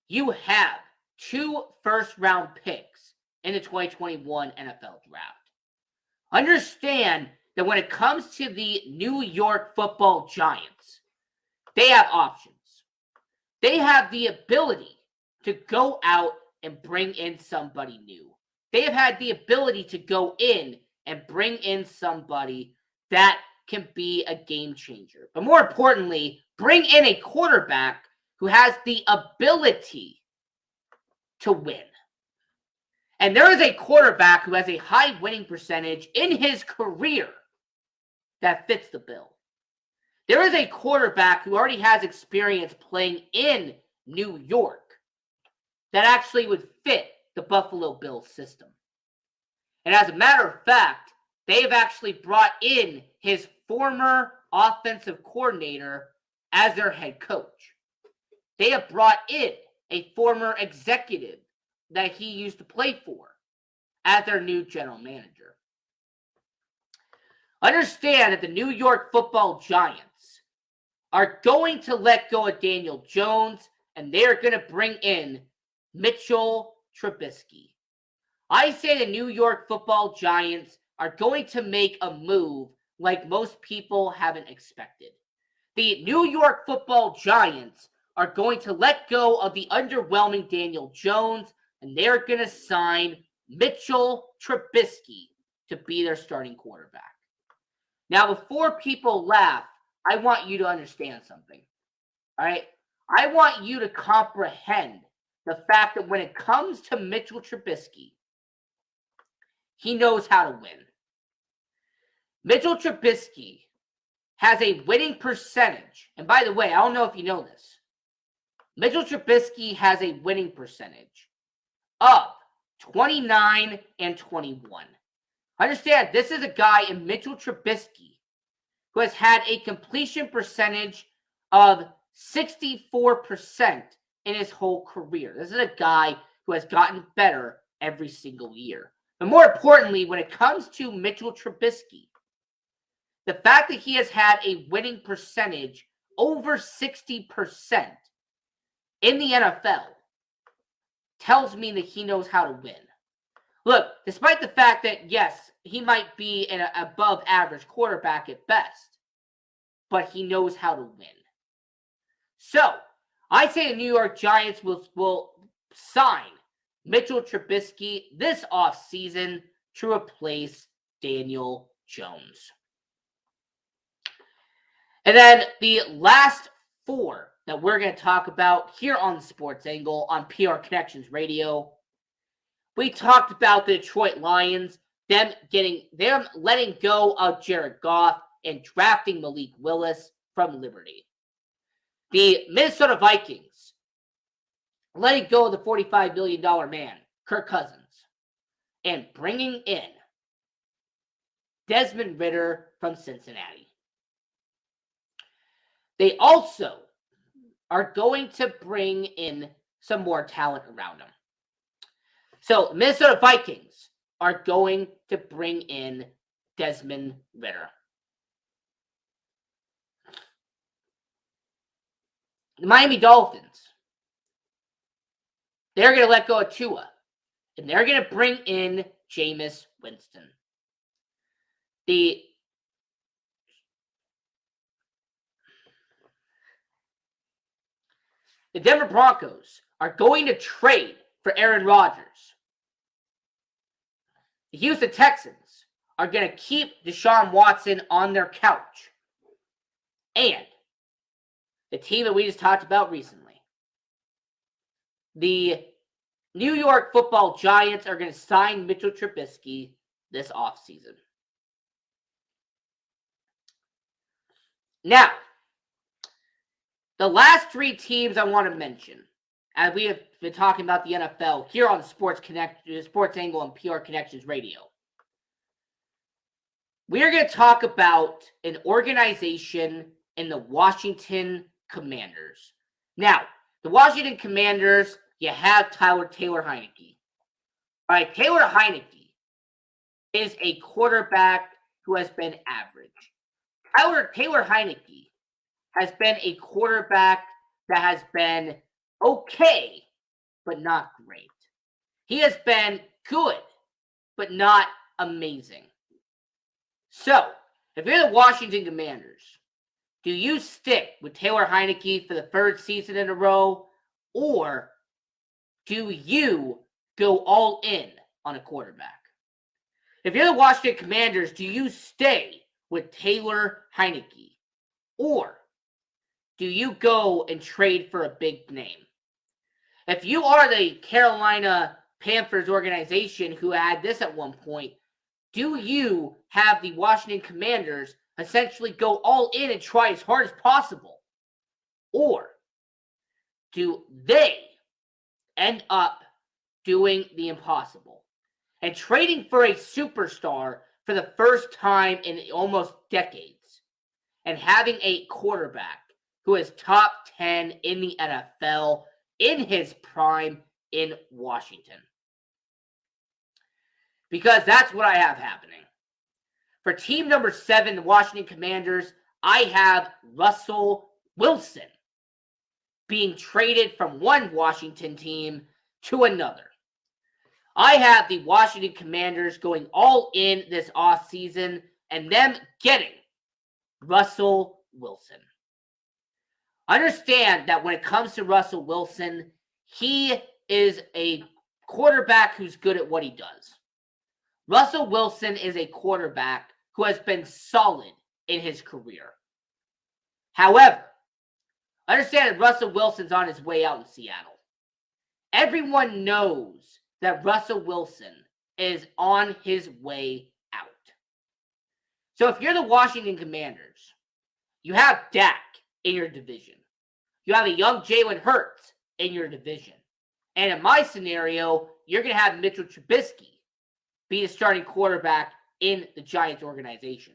[SPEAKER 1] You have 2 first-round picks in the 2021 NFL Draft. Understand that when it comes to the New York Football Giants, they have options. They have the ability to go out and bring in somebody new. They have had the ability to go in and bring in somebody that can be a game changer. But more importantly, bring in a quarterback who has the ability to win. And there is a quarterback who has a high winning percentage in his career that fits the bill. There is a quarterback who already has experience playing in New York that actually would fit the Buffalo Bills system. And as a matter of fact, they have actually brought in his former offensive coordinator as their head coach. They have brought in a former executive that he used to play for as their new general manager. Understand that the New York Football Giants are going to let go of Daniel Jones, and they're going to bring in Mitchell Trubisky. I say the New York Football Giants are going to make a move like most people haven't expected. The New York Football Giants are going to let go of the underwhelming Daniel Jones, and they're going to sign Mitchell Trubisky to be their starting quarterback. Now, before people laugh, I want you to understand something. All right? I want you to comprehend the fact that when it comes to Mitchell Trubisky, he knows how to win. Mitchell Trubisky has a winning percentage. And by the way, I don't know if you know this. Mitchell Trubisky has a winning percentage of 29 and 21. Understand, this is a guy in Mitchell Trubisky who has had a completion percentage of 64% in his whole career. This is a guy who has gotten better every single year. But more importantly, when it comes to Mitchell Trubisky, the fact that he has had a winning percentage over 60% in the NFL tells me that he knows how to win. Look, despite the fact that, yes, he might be an above average quarterback at best, but he knows how to win. So, I say the New York Giants will sign Mitchell Trubisky this offseason to replace Daniel Jones. And then the last four that we're going to talk about here on the Sports Angle on PR Connections Radio. We talked about the Detroit Lions, them letting go of Jared Goff and drafting Malik Willis from Liberty. The Minnesota Vikings letting go of the $45 million man, Kirk Cousins, and bringing in Desmond Ridder from Cincinnati. They also are going to bring in some more talent around them. So, Minnesota Vikings are going to bring in Desmond Ridder. The Miami Dolphins, they're going to let go of Tua, and they're going to bring in Jameis Winston. The Denver Broncos are going to trade for Aaron Rodgers. The Houston Texans are going to keep Deshaun Watson on their couch. And the team that we just talked about recently, the New York Football Giants, are going to sign Mitchell Trubisky this offseason. Now, the last three teams I want to mention, as we have been talking about the NFL here on the Sports Angle and PR Connections Radio, we are going to talk about an organization in the Washington Commanders. Now, the Washington Commanders, you have Taylor Heinicke. All right, Taylor Heinicke is a quarterback who has been average. Taylor Heinicke has been a quarterback that has been okay, but not great. He has been good, but not amazing. So, if you're the Washington Commanders, do you stick with Taylor Heinicke for the third season in a row, or do you go all in on a quarterback? If you're the Washington Commanders, do you stay with Taylor Heinicke, or do you go and trade for a big name? If you are the Carolina Panthers organization who had this at one point, do you have the Washington Commanders essentially go all in and try as hard as possible? Or do they end up doing the impossible and trading for a superstar for the first time in almost decades and having a quarterback who is top 10 in the NFL in his prime in Washington? Because that's what I have happening. For team number 7, the Washington Commanders, I have Russell Wilson being traded from one Washington team to another. I have the Washington Commanders going all in this offseason and them getting Russell Wilson. Understand that when it comes to Russell Wilson, he is a quarterback who's good at what he does. Russell Wilson is a quarterback who has been solid in his career. However, understand that Russell Wilson's on his way out in Seattle. Everyone knows that Russell Wilson is on his way out. So if you're the Washington Commanders, you have Dak in your division. You have a young Jalen Hurts in your division. And in my scenario, you're going to have Mitchell Trubisky be the starting quarterback in the Giants organization.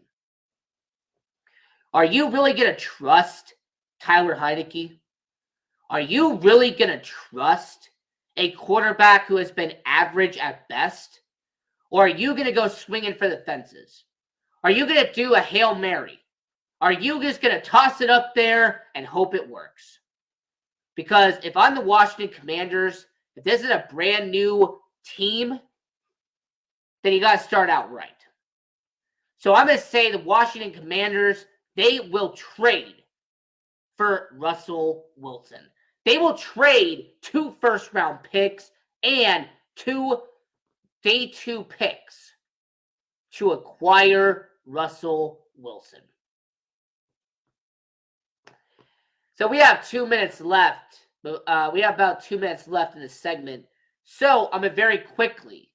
[SPEAKER 1] Are you really going to trust Taylor Heinicke? Are you really going to trust a quarterback who has been average at best? Or are you going to go swinging for the fences? Are you going to do a Hail Mary? Are you just going to toss it up there and hope it works? Because if I'm the Washington Commanders, if this is a brand new team, then you got to start out right. So I'm going to say the Washington Commanders, they will trade for Russell Wilson. They will trade 2 first-round picks and 2 day 2 picks to acquire Russell Wilson. So we have 2 minutes left. We have about 2 minutes left in this segment. So I'm going to very quickly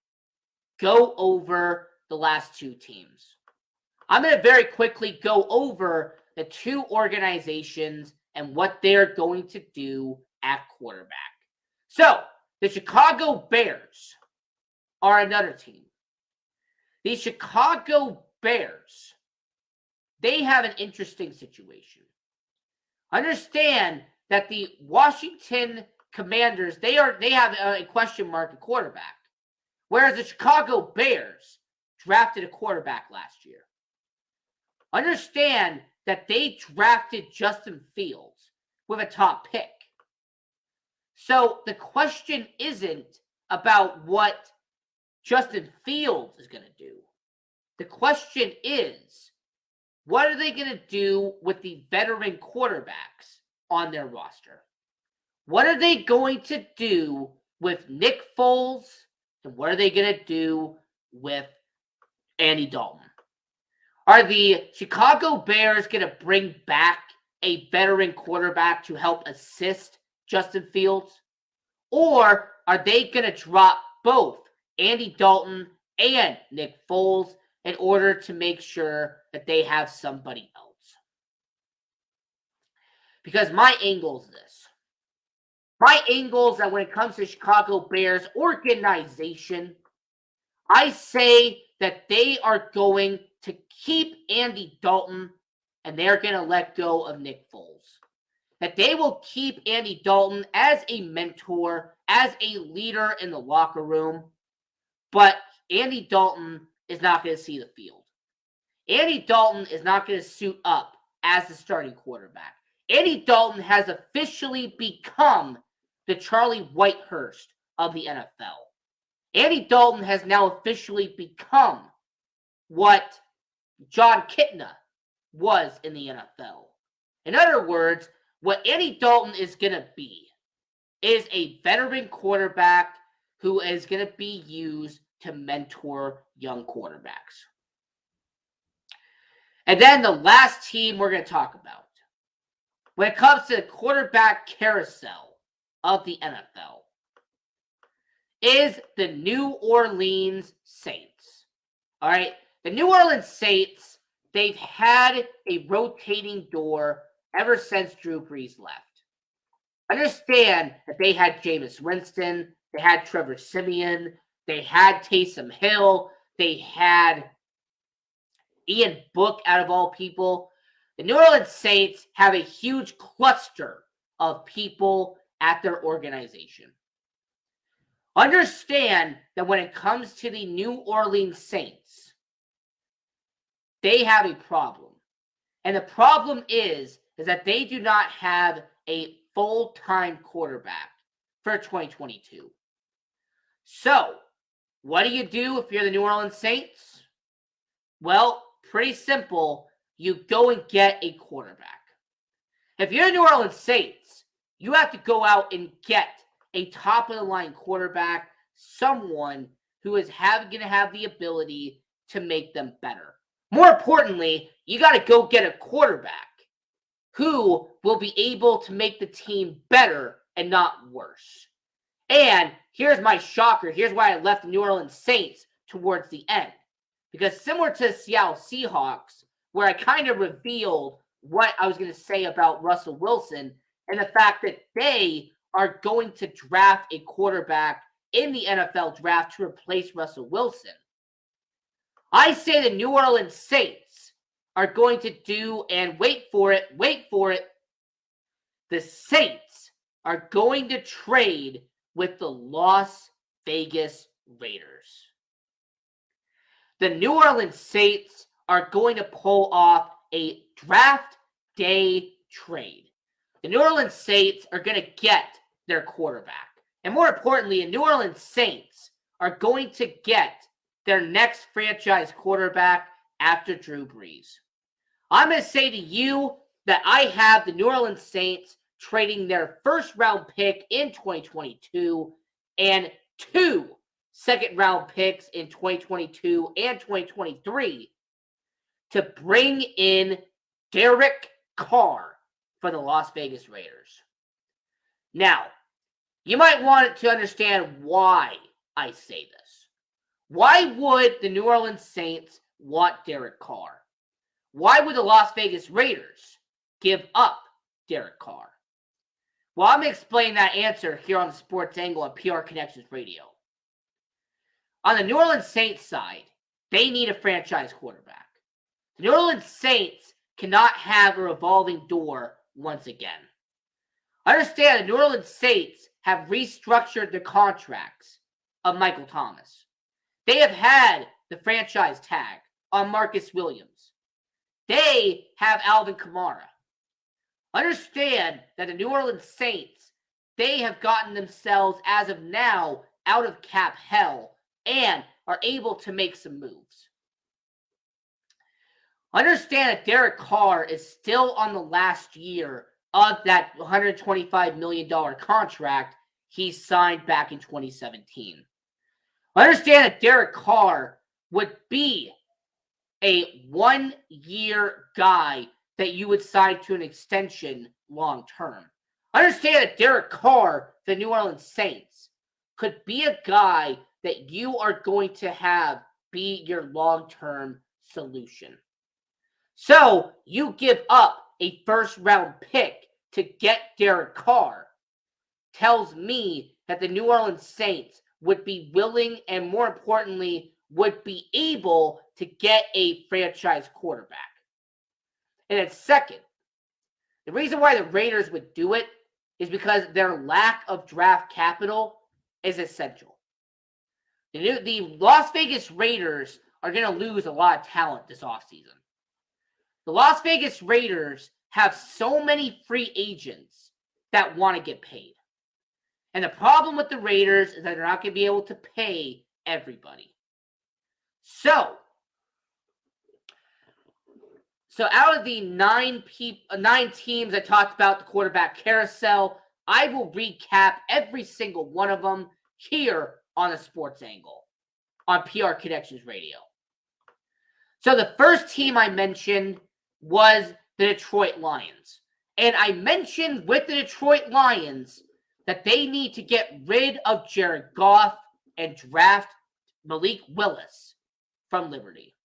[SPEAKER 1] go over the last 2 teams. I'm going to very quickly go over the 2 organizations and what they're going to do at quarterback. So the Chicago Bears are another team. The Chicago Bears, they have an interesting situation. Understand that the Washington Commanders, they have a question mark at quarterback, whereas the Chicago Bears drafted a quarterback last year. Understand that they drafted Justin Fields with a top pick. So the question isn't about what Justin Fields is going to do. The question is, what are they going to do with the veteran quarterbacks on their roster? What are they going to do with Nick Foles? And what are they going to do with Andy Dalton? Are the Chicago Bears going to bring back a veteran quarterback to help assist Justin Fields? Or are they going to drop both Andy Dalton and Nick Foles in order to make sure that they have somebody else? Because my angle is this. My angle is that when it comes to Chicago Bears organization, I say that they are going to keep Andy Dalton and they're going to let go of Nick Foles. That they will keep Andy Dalton as a mentor, as a leader in the locker room, but Andy Dalton is not going to see the field. Andy Dalton is not going to suit up as the starting quarterback. Andy Dalton has officially become the Charlie Whitehurst of the NFL. Andy Dalton has now officially become what John Kitna was in the NFL. In other words, what Andy Dalton is going to be is a veteran quarterback who is going to be used to mentor young quarterbacks. And then the last team we're going to talk about, when it comes to the quarterback carousel of the NFL, is the New Orleans Saints. All right, the New Orleans Saints, they've had a rotating door ever since Drew Brees left. Understand that they had Jameis Winston, they had Trevor Siemian, they had Taysom Hill, they had Ian Book, out of all people. The New Orleans Saints have a huge cluster of people at their organization. Understand that when it comes to the New Orleans Saints, they have a problem. And the problem is that they do not have a full-time quarterback for 2022. So, what do you do if you're the New Orleans Saints? Well, pretty simple. You go and get a quarterback. If you're the New Orleans Saints, you have to go out and get a top-of-the-line quarterback, someone who is going to have the ability to make them better. More importantly, you got to go get a quarterback who will be able to make the team better and not worse. And here's my shocker. Here's why I left the New Orleans Saints towards the end. Because similar to the Seattle Seahawks, where I kind of revealed what I was going to say about Russell Wilson and the fact that they are going to draft a quarterback in the NFL draft to replace Russell Wilson. I say the New Orleans Saints are going to do, and wait for it, the Saints are going to trade with the Las Vegas Raiders. The New Orleans Saints are going to pull off a draft day trade. The New Orleans Saints are going to get their quarterback. And more importantly, the New Orleans Saints are going to get their next franchise quarterback after Drew Brees. I'm going to say to you that I have the New Orleans Saints trading their first-round pick in 2022 and 2 second-round picks in 2022 and 2023 to bring in Derek Carr for the Las Vegas Raiders. Now, you might want to understand why I say this. Why would the New Orleans Saints want Derek Carr? Why would the Las Vegas Raiders give up Derek Carr? Well, I'm going to explain that answer here on the Sports Angle on PR Connections Radio. On the New Orleans Saints side, they need a franchise quarterback. The New Orleans Saints cannot have a revolving door once again. Understand the New Orleans Saints have restructured the contracts of Michael Thomas. They have had the franchise tag on Marcus Williams. They have Alvin Kamara. Understand that the New Orleans Saints, they have gotten themselves, as of now, out of cap hell and are able to make some moves. Understand that Derek Carr is still on the last year of that $125 million contract he signed back in 2017. Understand that Derek Carr would be a one-year guy that you would sign to an extension long-term. Understand that Derek Carr, the New Orleans Saints, could be a guy that you are going to have be your long-term solution. So you give up a first-round pick to get Derek Carr. Tells me that the New Orleans Saints would be willing and, more importantly, would be able to get a franchise quarterback. And then second, the reason why the Raiders would do it is because their lack of draft capital is essential. The Las Vegas Raiders are going to lose a lot of talent this offseason. The Las Vegas Raiders have so many free agents that want to get paid. And the problem with the Raiders is that they're not going to be able to pay everybody. So out of the nine teams I talked about the quarterback carousel, I will recap every single one of them here on the Sports Angle on PR Connections Radio. So the first team I mentioned was the Detroit Lions. And I mentioned with the Detroit Lions that they need to get rid of Jared Goff and draft Malik Willis from Liberty.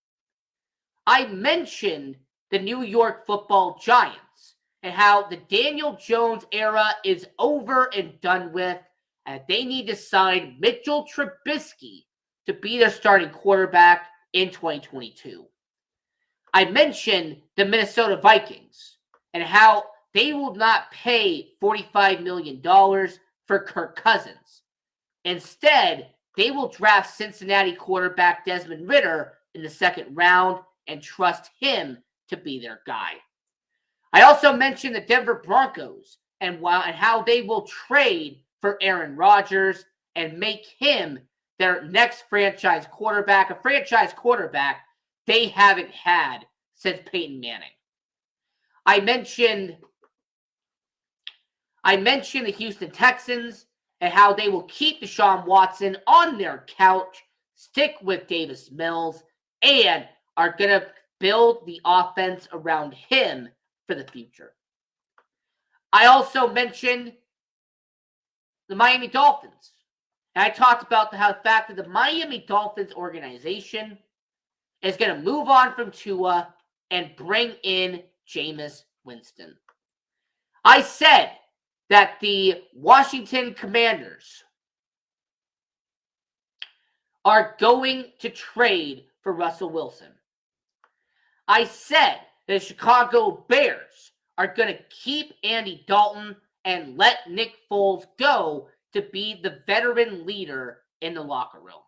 [SPEAKER 1] I mentioned the New York Football Giants and how the Daniel Jones era is over and done with, and they need to sign Mitchell Trubisky to be their starting quarterback in 2022. I mentioned the Minnesota Vikings and how they will not pay $45 million for Kirk Cousins. Instead, they will draft Cincinnati quarterback Desmond Ridder in the second round and trust him to be their guy. I also mentioned the Denver Broncos and how they will trade for Aaron Rodgers and make him their next franchise quarterback, a franchise quarterback they haven't had since Peyton Manning. I mentioned the Houston Texans and how they will keep Deshaun Watson on their couch, stick with Davis Mills, and are going to build the offense around him for the future. I also mentioned the Miami Dolphins. And I talked about the fact that the Miami Dolphins organization is going to move on from Tua and bring in Jameis Winston. I said that the Washington Commanders are going to trade for Russell Wilson. I said that the Chicago Bears are going to keep Andy Dalton and let Nick Foles go to be the veteran leader in the locker room.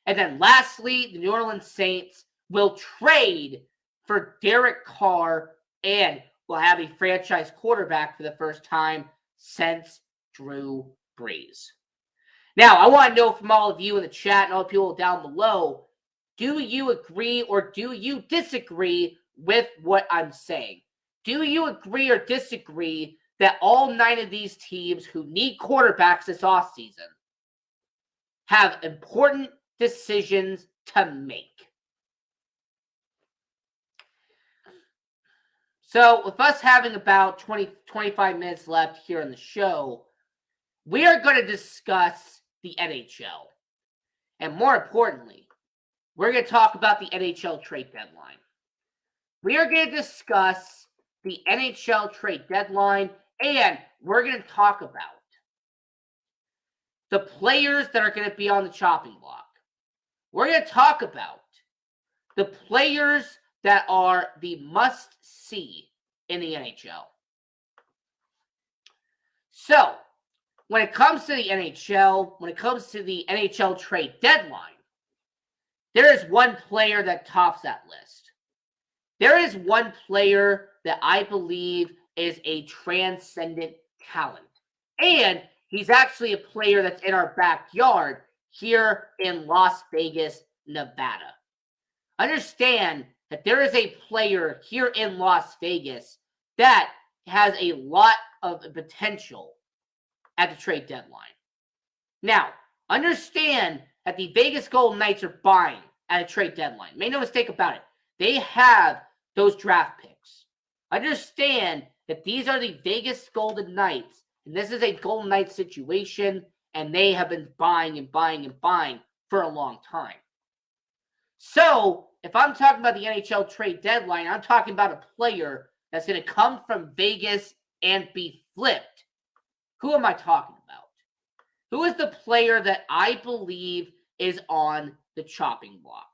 [SPEAKER 1] And then lastly, the New Orleans Saints will trade for Derek Carr and will have a franchise quarterback for the first time since Drew Brees. Now, I want to know from all of you in the chat and all the people down below, do you agree or do you disagree with what I'm saying? Do you agree or disagree that all 9 of these teams who need quarterbacks this offseason have important decisions to make? So, with us having about 25 minutes left here on the show, we are going to discuss the NHL. And more importantly, we're going to talk about the NHL trade deadline. We are going to discuss the NHL trade deadline, and we're going to talk about the players that are going to be on the chopping block. We're going to talk about the players that are the must-see in the NHL. So, when it comes to the NHL, when it comes to the NHL trade deadline, there is one player that tops that list. There is one player that I believe is a transcendent talent. And he's actually a player that's in our backyard here in Las Vegas, Nevada. Understand that there is a player here in Las Vegas that has a lot of potential at the trade deadline. Now, understand that the Vegas Golden Knights are buying at a trade deadline. Make no mistake about it. They have those draft picks. Understand that these are the Vegas Golden Knights, and this is a Golden Knights situation, and they have been buying and buying and buying for a long time. So, if I'm talking about the NHL trade deadline, I'm talking about a player that's going to come from Vegas and be flipped. Who am I talking about? Who is the player that I believe is on the chopping block?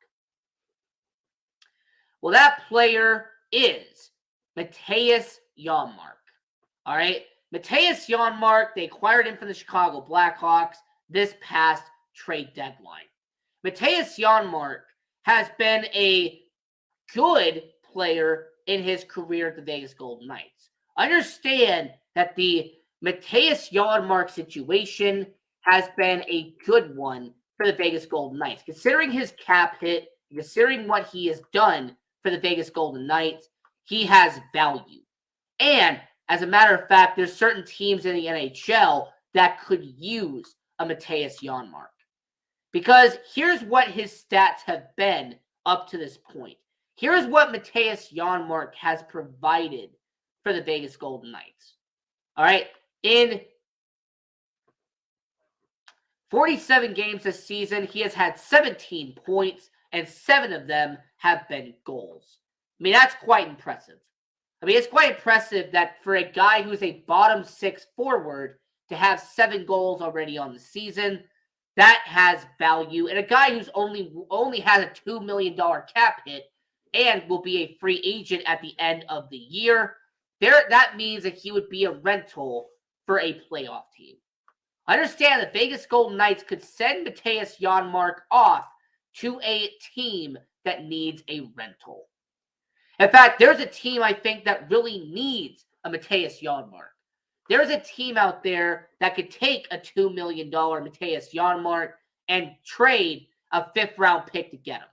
[SPEAKER 1] Well, that player is Mattias Janmark. All right? Mattias Janmark, they acquired him from the Chicago Blackhawks this past trade deadline. Mattias Janmark has been a good player in his career at the Vegas Golden Knights. Understand that the Mattias Janmark situation has been a good one for the Vegas Golden Knights. Considering his cap hit, considering what he has done for the Vegas Golden Knights, he has value. And as a matter of fact, there's certain teams in the NHL that could use a Mattias Janmark. Because here's what his stats have been up to this point. Here's what Mattias Janmark has provided for the Vegas Golden Knights. All right? In 47 games this season, he has had 17 points, and 7 of them have been goals. I mean, that's quite impressive. I mean, it's quite impressive that for a guy who's a bottom 6 forward to have 7 goals already on the season, that has value. And a guy who's only has a $2 million cap hit and will be a free agent at the end of the year, that means that he would be a rental for a playoff team. Understand that Vegas Golden Knights could send Mattias Janmark off to a team that needs a rental. In fact, there's a team I think that really needs a Mattias Janmark. There's a team out there that could take a $2 million Mattias Janmark and trade a 5th-round pick to get him.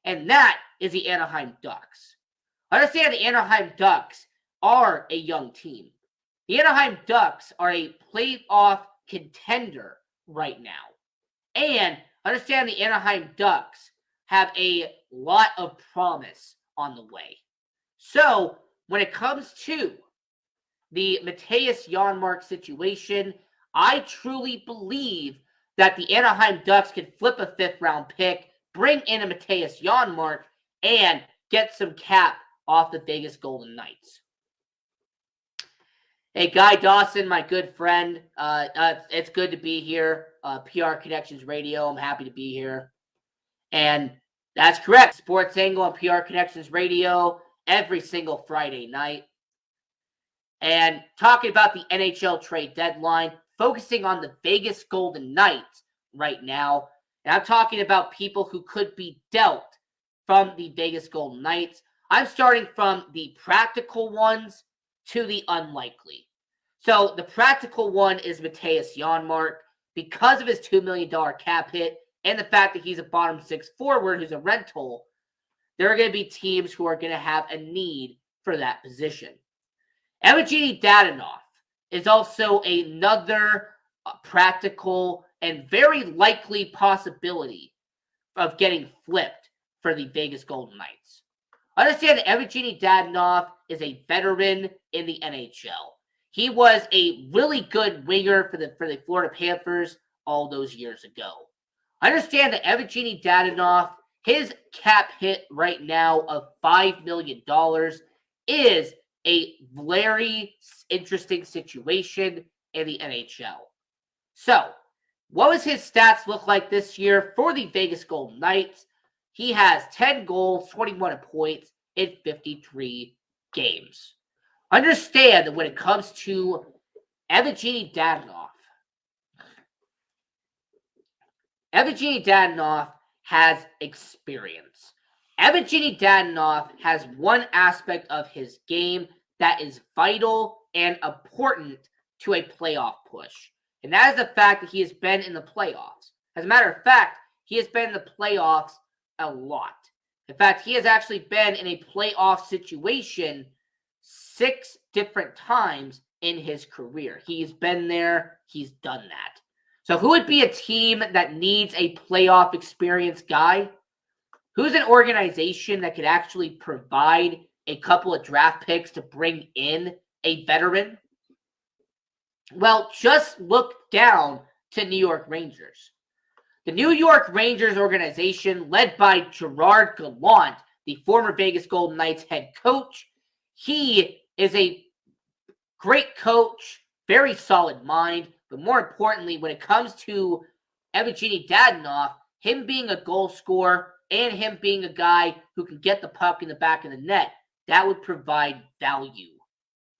[SPEAKER 1] And that is the Anaheim Ducks. Understand the Anaheim Ducks are a young team. The Anaheim Ducks are a playoff contender right now. And understand the Anaheim Ducks have a lot of promise on the way. So, when it comes to the Mattias Janmark situation, I truly believe that the Anaheim Ducks could flip a 5th-round pick, bring in a Mattias Janmark, and get some cap off the Vegas Golden Knights. Hey, Guy Dawson, my good friend. It's good to be here. PR Connections Radio. I'm happy to be here. And that's correct. Sports Angle on PR Connections Radio every single Friday night. And talking about the NHL trade deadline, focusing on the Vegas Golden Knights right now. And I'm talking about people who could be dealt from the Vegas Golden Knights. I'm starting from the practical ones to the unlikely. So the practical one is Matthias Janmark. Because of his $2 million cap hit and the fact that he's a bottom six forward who's a rental, there are going to be teams who are going to have a need for that position. Evgeny Dadonov is also another practical and very likely possibility of getting flipped for the Vegas Golden Knights. Understand that Evgeny Dadonov is a veteran in the NHL. He was a really good winger for the Florida Panthers all those years ago. Understand that Evgeny Dadonov, his cap hit right now of $5 million is a very interesting situation in the NHL. So, what does his stats look like this year for the Vegas Golden Knights? He has 10 goals, 21 points in 53 games. Understand that when it comes to Evgeny Dadonov has experience. Evgeny Dadonov has one aspect of his game that is vital and important to a playoff push. And that is the fact that he has been in the playoffs. As a matter of fact, he has been in the playoffs a lot. In fact, he has actually been in a playoff situation 6 different times in his career. He's been there. He's done that. So who would be a team that needs a playoff experience guy? Who's an organization that could actually provide a couple of draft picks to bring in a veteran? Well, just look down to New York Rangers. The New York Rangers organization, led by Gerard Gallant, the former Vegas Golden Knights head coach, he is a great coach, very solid mind, but more importantly, when it comes to Evgeny Dadonov, him being a goal scorer and him being a guy who can get the puck in the back of the net, that would provide value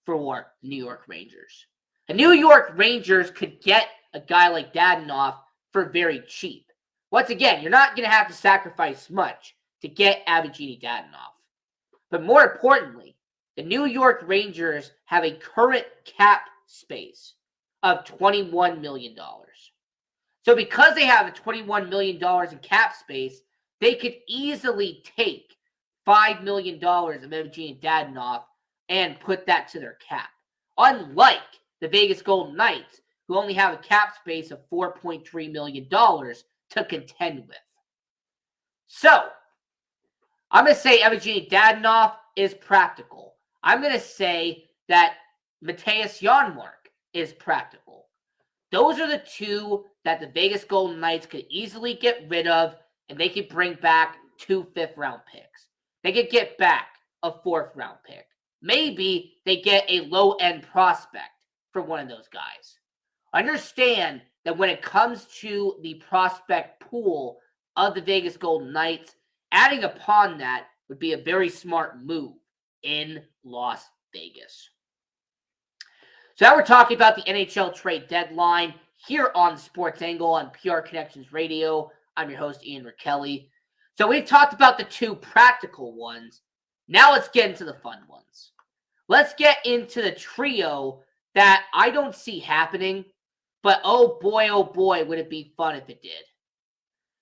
[SPEAKER 1] for New York Rangers. The New York Rangers could get a guy like Dadonov for very cheap. Once again, you're not going to have to sacrifice much to get Evgeny Dadonov. But more importantly, the New York Rangers have a current cap space of $21 million. So because they have a $21 million in cap space, they could easily take $5 million of Evgeny Dadonov and put that to their cap. Unlike the Vegas Golden Knights, who only have a cap space of $4.3 million to contend with. So, I'm going to say Evgeny Dadonov is practical. I'm going to say that Matthias Janmark is practical. Those are the two that the Vegas Golden Knights could easily get rid of, and they could bring back 2 fifth-round picks. They could get back a 4th-round pick. Maybe they get a low-end prospect for one of those guys. Understand that when it comes to the prospect pool of the Vegas Golden Knights, adding upon that would be a very smart move in Las Vegas. So now we're talking about the NHL trade deadline here on Sports Angle on PR Connections Radio. I'm your host, Ian Rickelli. So we've talked about the 2 practical ones. Now let's get into the fun ones. Let's get into the trio that I don't see happening, but oh boy, would it be fun if it did.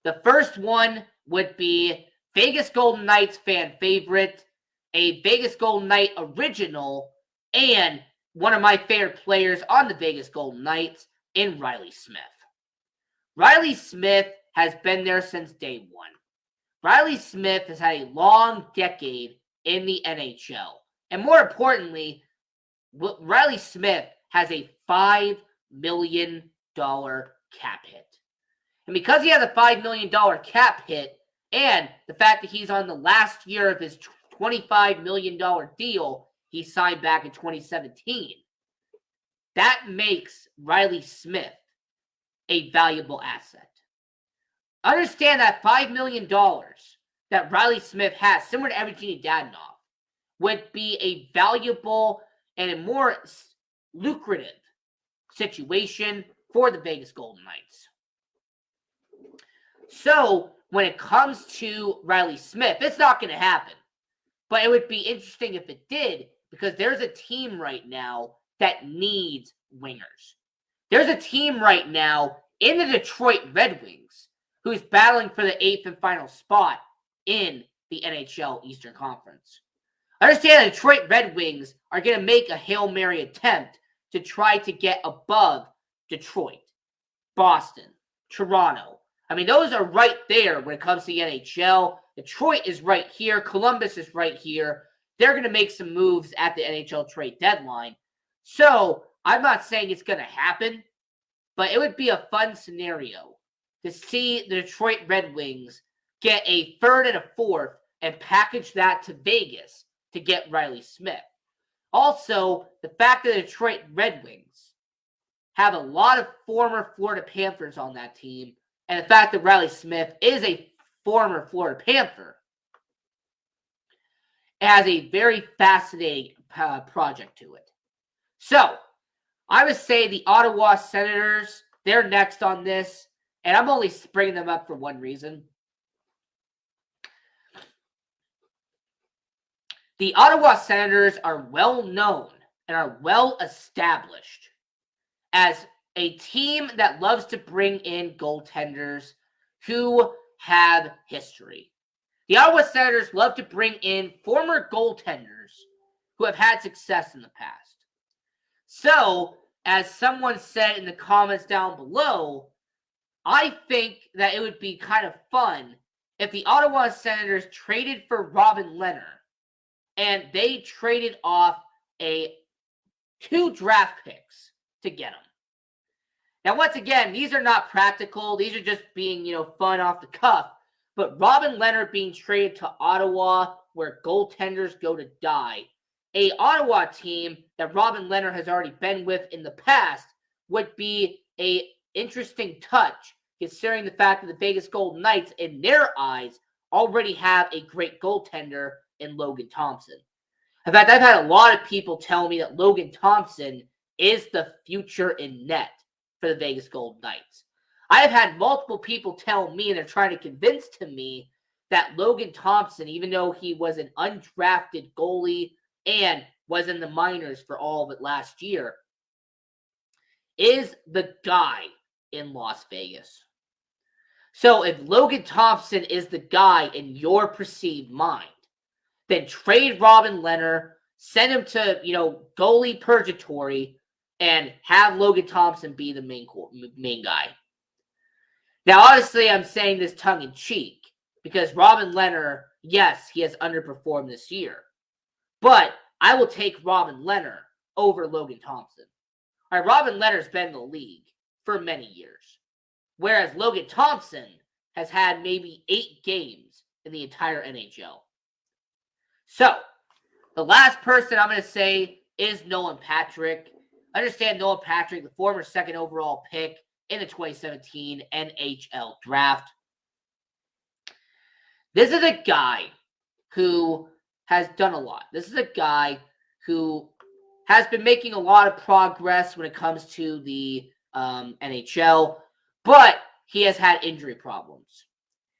[SPEAKER 1] The first one would be Vegas Golden Knights fan favorite, a Vegas Golden Knight original, and one of my favorite players on the Vegas Golden Knights in Riley Smith. Riley Smith has been there since day one. Riley Smith has had a long decade in the NHL. And more importantly, Riley Smith has a $5 million cap hit. And because he has a $5 million cap hit, and the fact that he's on the last year of his $25 million deal he signed back in 2017, that makes Riley Smith a valuable asset. Understand that $5 million that Riley Smith has, similar to Evgeny Dadonov, would be a valuable and a more lucrative situation for the Vegas Golden Knights. So, when it comes to Riley Smith, it's not going to happen. But it would be interesting if it did, because there's a team right now that needs wingers. There's a team right now in the Detroit Red Wings who's battling for the 8th and final spot in the NHL Eastern Conference. Understand the Detroit Red Wings are going to make a Hail Mary attempt to try to get above Detroit, Boston, Toronto. I mean, those are right there when it comes to the NHL. Detroit is right here. Columbus is right here. They're going to make some moves at the NHL trade deadline. So I'm not saying it's going to happen, but it would be a fun scenario to see the Detroit Red Wings get a 3rd and a 4th and package that to Vegas to get Riley Smith. Also, the fact that the Detroit Red Wings have a lot of former Florida Panthers on that team, and the fact that Riley Smith is a former Florida Panther, it has a very fascinating project to it. So, I would say the Ottawa Senators, they're next on this, and I'm only bringing them up for one reason. The Ottawa Senators are well known and are well established as a team that loves to bring in goaltenders who have history. The Ottawa Senators love to bring in former goaltenders who have had success in the past. So, as someone said in the comments down below, I think that it would be kind of fun if the Ottawa Senators traded for Robin Lehner and they traded off 2 draft picks to get him. Now, once again, these are not practical. These are just being, fun off the cuff. But Robin Lehner being traded to Ottawa, where goaltenders go to die, a Ottawa team that Robin Lehner has already been with in the past, would be a interesting touch, considering the fact that the Vegas Golden Knights, in their eyes, already have a great goaltender in Logan Thompson. In fact, I've had a lot of people tell me that Logan Thompson is the future in net for the Vegas Golden Knights. I have had multiple people tell me, and they're trying to convince to me, that Logan Thompson, even though he was an undrafted goalie and was in the minors for all of it last year, is the guy in Las Vegas. So if Logan Thompson is the guy in your perceived mind, then trade Robin Lehner, send him to, goalie purgatory, and have Logan Thompson be the main guy. Now, honestly, I'm saying this tongue-in-cheek, because Robin Lehner, yes, he has underperformed this year. But I will take Robin Lehner over Logan Thompson. All right, Robin Lehner's been in the league for many years, whereas Logan Thompson has had maybe 8 games in the entire NHL. So, the last person I'm going to say is Nolan Patrick. Understand Nolan Patrick, the former 2nd overall pick in the 2017 NHL draft. This is a guy who has done a lot. This is a guy who has been making a lot of progress when it comes to the NHL, but he has had injury problems.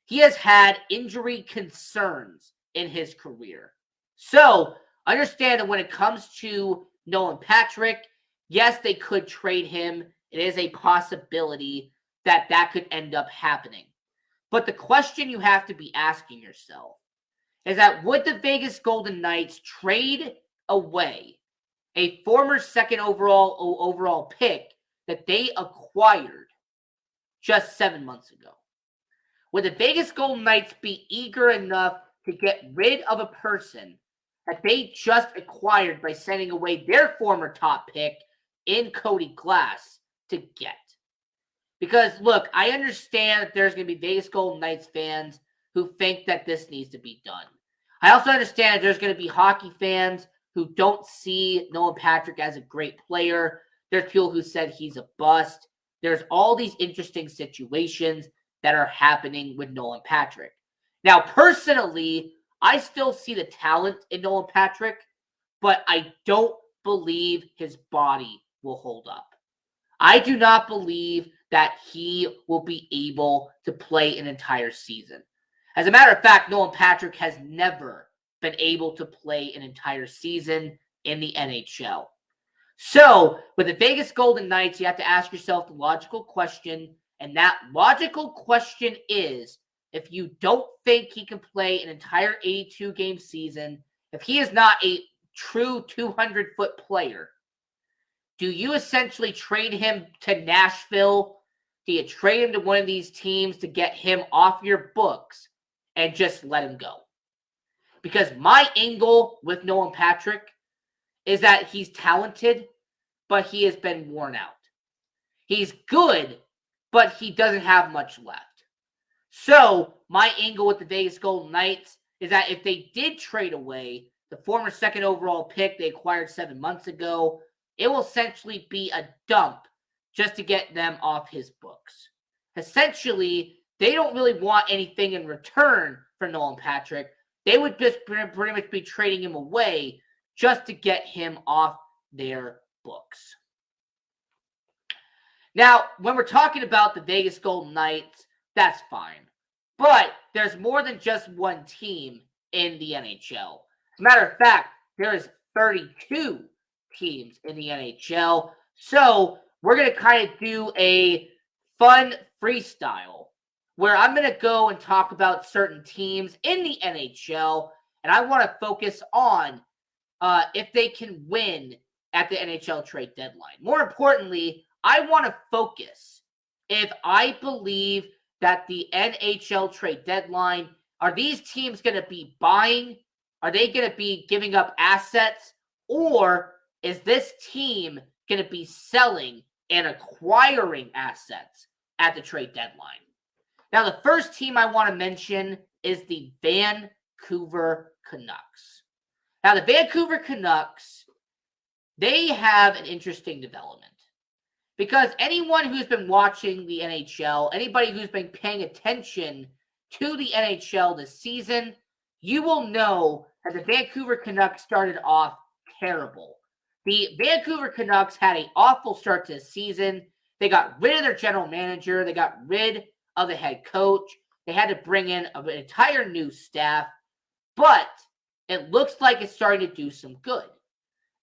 [SPEAKER 1] He has had injury concerns in his career. So, understand that when it comes to Nolan Patrick, yes, they could trade him. It is a possibility that could end up happening. But the question you have to be asking yourself is that would the Vegas Golden Knights trade away a former 2nd overall pick that they acquired just 7 months ago? Would the Vegas Golden Knights be eager enough to get rid of a person that they just acquired by sending away their former top pick in Cody Glass to get? Because, look, I understand that there's going to be Vegas Golden Knights fans who think that this needs to be done. I also understand that there's going to be hockey fans who don't see Nolan Patrick as a great player. There's people who said he's a bust. There's all these interesting situations that are happening with Nolan Patrick. Now, personally, I still see the talent in Nolan Patrick, but I don't believe his body will hold up. I do not believe that he will be able to play an entire season. As a matter of fact, Nolan Patrick has never been able to play an entire season in the NHL. So, with the Vegas Golden Knights, you have to ask yourself the logical question, and that logical question is, if you don't think he can play an entire 82-game season, if he is not a true 200-foot player, do you essentially trade him to Nashville? Do you trade him to one of these teams to get him off your books and just let him go? Because my angle with Nolan Patrick is that he's talented, but he has been worn out. He's good, but he doesn't have much left. So my angle with the Vegas Golden Knights is that if they did trade away the former second overall pick they acquired 7 months ago, it will essentially be a dump just to get them off his books. Essentially, they don't really want anything in return for Nolan Patrick. They would just pretty much be trading him away just to get him off their books. Now, when we're talking about the Vegas Golden Knights, that's fine. But there's more than just one team in the NHL. As a matter of fact, there is 32 teams in the NHL. So we're going to kind of do a fun freestyle where I'm going to go and talk about certain teams in the NHL, and I want to focus on if they can win at the NHL trade deadline. More importantly, I want to focus if I believe that the NHL trade deadline, are these teams going to be buying? Are they going to be giving up assets? Or is this team going to be selling and acquiring assets at the trade deadline? Now, the first team I want to mention is the Vancouver Canucks. Now, the Vancouver Canucks, they have an interesting development. Because anyone who's been watching the NHL, anybody who's been paying attention to the NHL this season, you will know that the Vancouver Canucks started off terrible. The Vancouver Canucks had an awful start to the season. They got rid of their general manager. They got rid of the head coach. They had to bring in an entire new staff. But it looks like it's starting to do some good.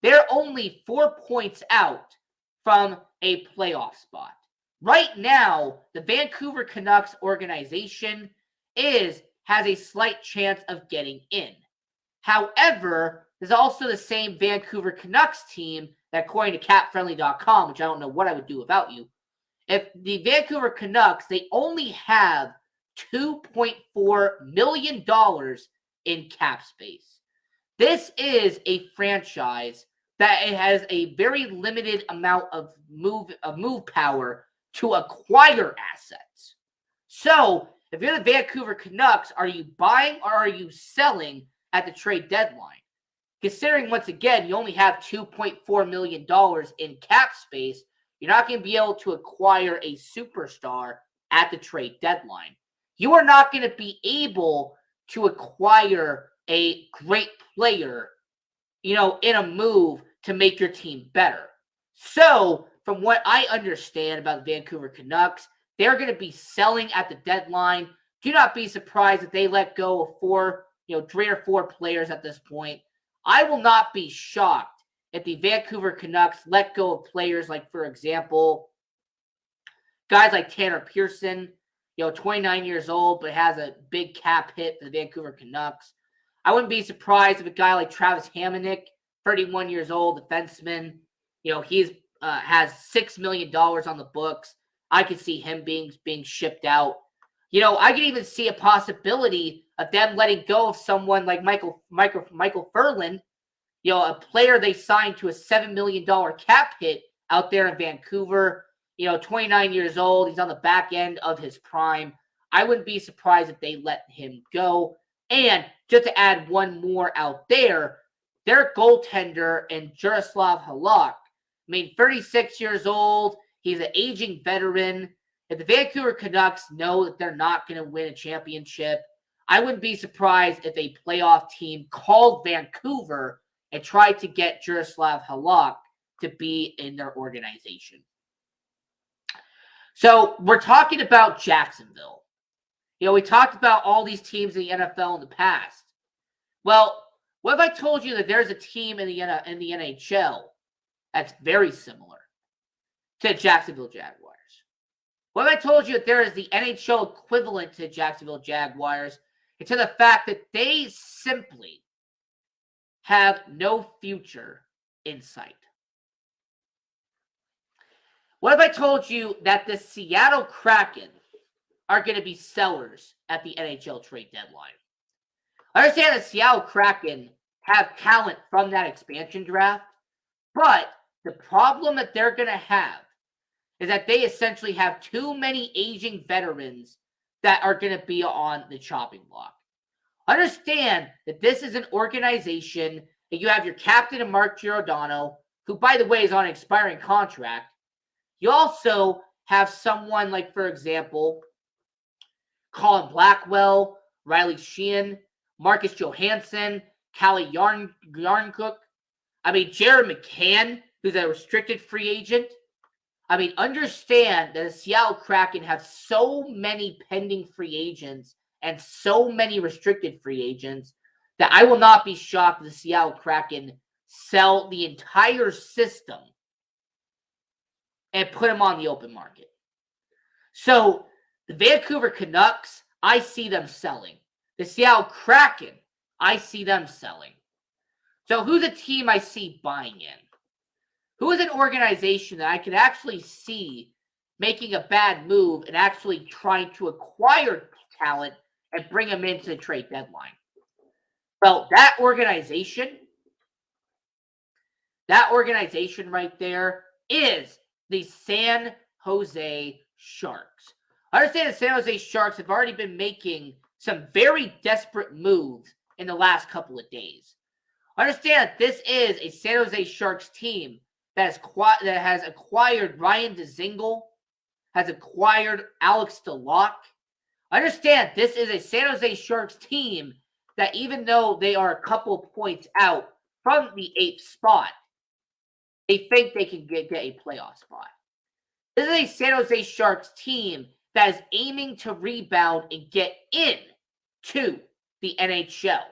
[SPEAKER 1] They're only 4 points out from a playoff spot. Right now, the Vancouver Canucks organization has a slight chance of getting in. However, there's also the same Vancouver Canucks team that, according to capfriendly.com, which I don't know what I would do without you, if the Vancouver Canucks, they only have $2.4 million in cap space. This is a franchise that it has a very limited amount of move power to acquire assets. So, if you're the Vancouver Canucks, are you buying or are you selling at the trade deadline? Considering, once again, you only have $2.4 million in cap space, you're not going to be able to acquire a superstar at the trade deadline. You are not going to be able to acquire a great player, in a move to make your team better. So, from what I understand about the Vancouver Canucks, they're going to be selling at the deadline. Do not be surprised if they let go of 3 or 4 players at this point. I will not be shocked if the Vancouver Canucks let go of players like, for example, guys like Tanner Pearson, 29 years old, but has a big cap hit for the Vancouver Canucks. I wouldn't be surprised if a guy like Travis Hamonic, 31 years old, defenseman, he's has $6 million on the books. I could see him being shipped out. I could even see a possibility of them letting go of someone like Michael Furlan, a player they signed to a $7 million cap hit out there in Vancouver. 29 years old. He's on the back end of his prime. I wouldn't be surprised if they let him go. And just to add one more out there, their goaltender in Jaroslav Halak, 36 years old. He's an aging veteran. If the Vancouver Canucks know that they're not going to win a championship, I wouldn't be surprised if a playoff team called Vancouver and tried to get Jaroslav Halak to be in their organization. So we're talking about Jacksonville. We talked about all these teams in the NFL in the past. Well, what if I told you that there's a team in the NHL that's very similar to Jacksonville Jaguars? What if I told you that there is the NHL equivalent to Jacksonville Jaguars, and to the fact that they simply have no future in sight? What if I told you that the Seattle Kraken are going to be sellers at the NHL trade deadline? I understand the Seattle Kraken have talent from that expansion draft, but the problem that they're going to have is that they essentially have too many aging veterans that are going to be on the chopping block. Understand that this is an organization that you have your captain and Mark Giordano, who, by the way, is on an expiring contract. You also have someone like, for example, Colin Blackwell, Riley Sheehan, Marcus Johansson, Callie Yarncook. Jared McCann, who's a restricted free agent. Understand that the Seattle Kraken have so many pending free agents and so many restricted free agents that I will not be shocked if the Seattle Kraken sell the entire system and put them on the open market. So the Vancouver Canucks, I see them selling. The Seattle Kraken, I see them selling. So who's a team I see buying in? Who is an organization that I could actually see making a bad move and actually trying to acquire talent and bring them into the trade deadline? Well, that organization right there is the San Jose Sharks. I understand the San Jose Sharks have already been making some very desperate moves in the last couple of days. I understand that this is a San Jose Sharks team that has acquired Ryan Dzingel, has acquired Alex DeLocke. I understand this is a San Jose Sharks team that, even though they are a couple of points out from the 8th spot, they think they can get a playoff spot. This is a San Jose Sharks team that is aiming to rebound and get in to the NHL.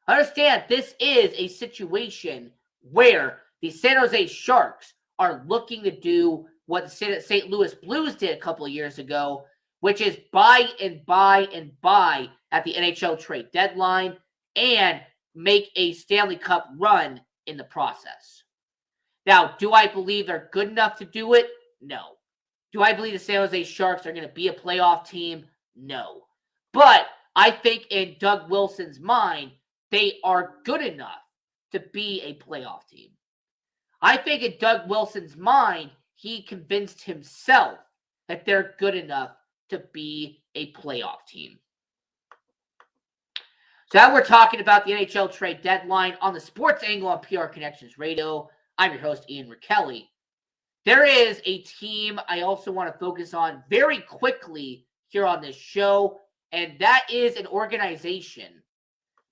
[SPEAKER 1] Understand, this is a situation where the San Jose Sharks are looking to do what the St. Louis Blues did a couple of years ago, which is buy and buy and buy at the NHL trade deadline and make a Stanley Cup run in the process. Now, do I believe they're good enough to do it? No. Do I believe the San Jose Sharks are going to be a playoff team? No. But I think in Doug Wilson's mind, they are good enough to be a playoff team. I think in Doug Wilson's mind, he convinced himself that they're good enough to be a playoff team. So now we're talking about the NHL trade deadline on the Sports Angle on PR Connections Radio. I'm your host, Ian Rickelli. There is a team I also want to focus on very quickly here on this show, and that is an organization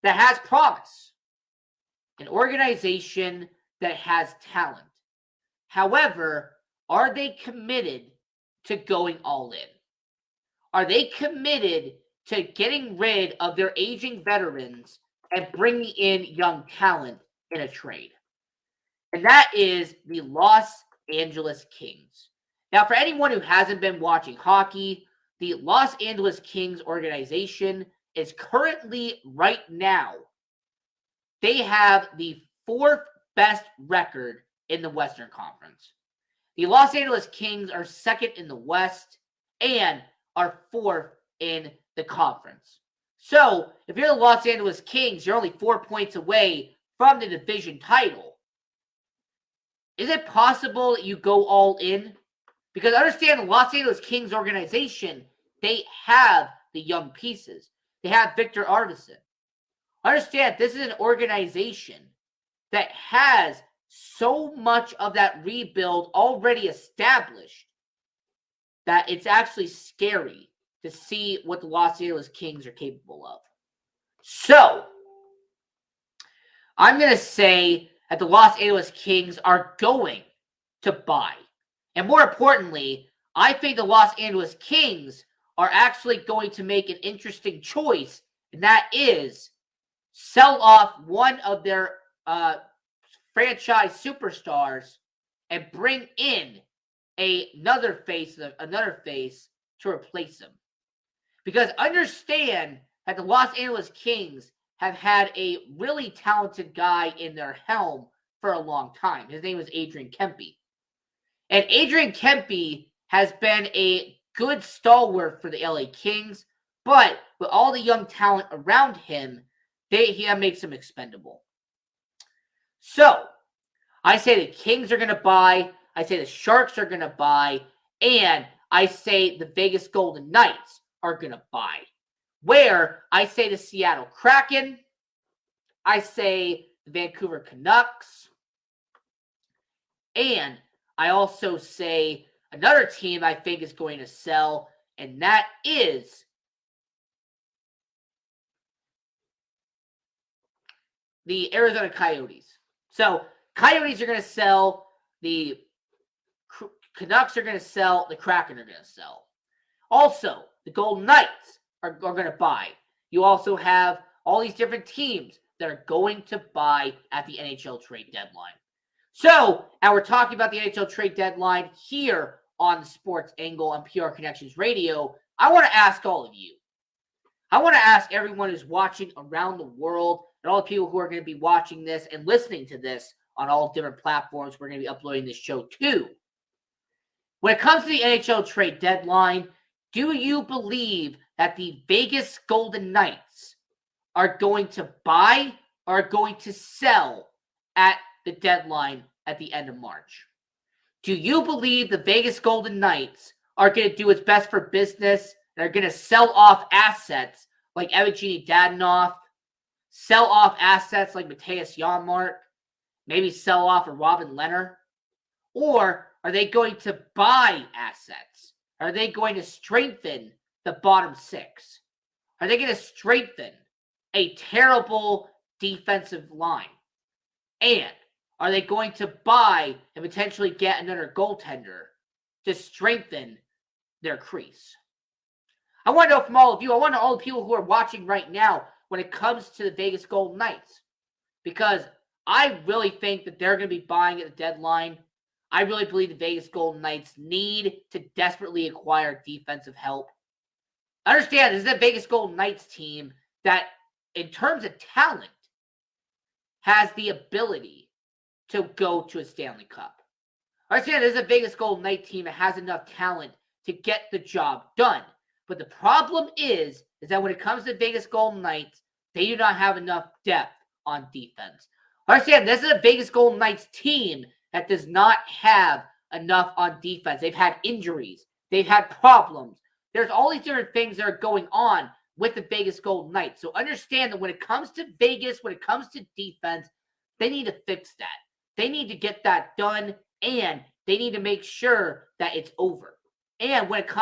[SPEAKER 1] that has promise, an organization that has talent. However, are they committed to going all in? Are they committed to getting rid of their aging veterans and bringing in young talent in a trade? And that is the Los Angeles Kings. Now, for anyone who hasn't been watching hockey, the Los Angeles Kings organization is currently, right now, they have the 4th best record in the Western Conference. The Los Angeles Kings are 2nd in the West and are 4th in the conference. So, if you're the Los Angeles Kings, you're only 4 points away from the division title. Is it possible that you go all in? Because understand the Los Angeles Kings organization, they have the young pieces. They have Victor Arvidsson. Understand this is an organization that has so much of that rebuild already established that it's actually scary to see what the Los Angeles Kings are capable of. So, I'm going to say that the Los Angeles Kings are going to buy. And more importantly, I think the Los Angeles Kings are actually going to make an interesting choice, and that is sell off one of their franchise superstars and bring in another face to replace him. Because understand that the Los Angeles Kings have had a really talented guy in their helm for a long time. His name was Adrian Kempe. And Adrian Kempe has been a good stalwart for the LA Kings, but with all the young talent around him, he makes him expendable. So, I say the Kings are going to buy, I say the Sharks are going to buy, and I say the Vegas Golden Knights are going to buy. Where I say the Seattle Kraken, I say the Vancouver Canucks, and I also say another team I think is going to sell, and that is the Arizona Coyotes. So, Coyotes are going to sell, the Canucks are going to sell, the Kraken are going to sell. Also, the Golden Knights are going to buy. You also have all these different teams that are going to buy at the NHL trade deadline. So, and we're talking about the NHL trade deadline here on the Sports Angle on PR Connections Radio. I want to ask all of you. I want to ask everyone who's watching around the world and all the people who are going to be watching this and listening to this on all different platforms we're going to be uploading this show to. When it comes to the NHL trade deadline, do you believe that the Vegas Golden Knights are going to buy or are going to sell at the deadline at the end of March? Do you believe the Vegas Golden Knights are going to do its best for business and are going to sell off assets like Evgeny Dadonov, sell off assets like Matthias Janmark, maybe sell off a Robin Lehner? Or are they going to buy assets? Are they going to strengthen the bottom six? Are they going to strengthen a terrible defensive line? And are they going to buy and potentially get another goaltender to strengthen their crease? I want to know from all of you, I want to know all the people who are watching right now when it comes to the Vegas Golden Knights. Because I really think that they're going to be buying at the deadline. I really believe the Vegas Golden Knights need to desperately acquire defensive help. Understand, this is a Vegas Golden Knights team that, in terms of talent, has the ability to go to a Stanley Cup. Understand, this is a Vegas Golden Knights team that has enough talent to get the job done. But the problem is that when it comes to Vegas Golden Knights, they do not have enough depth on defense. Understand, this is a Vegas Golden Knights team that does not have enough on defense. They've had injuries. They've had problems. There's all these different things that are going on with the Vegas Golden Knights. So understand that when it comes to Vegas, when it comes to defense, they need to fix that. They need to get that done, and they need to make sure that it's over. And when it comes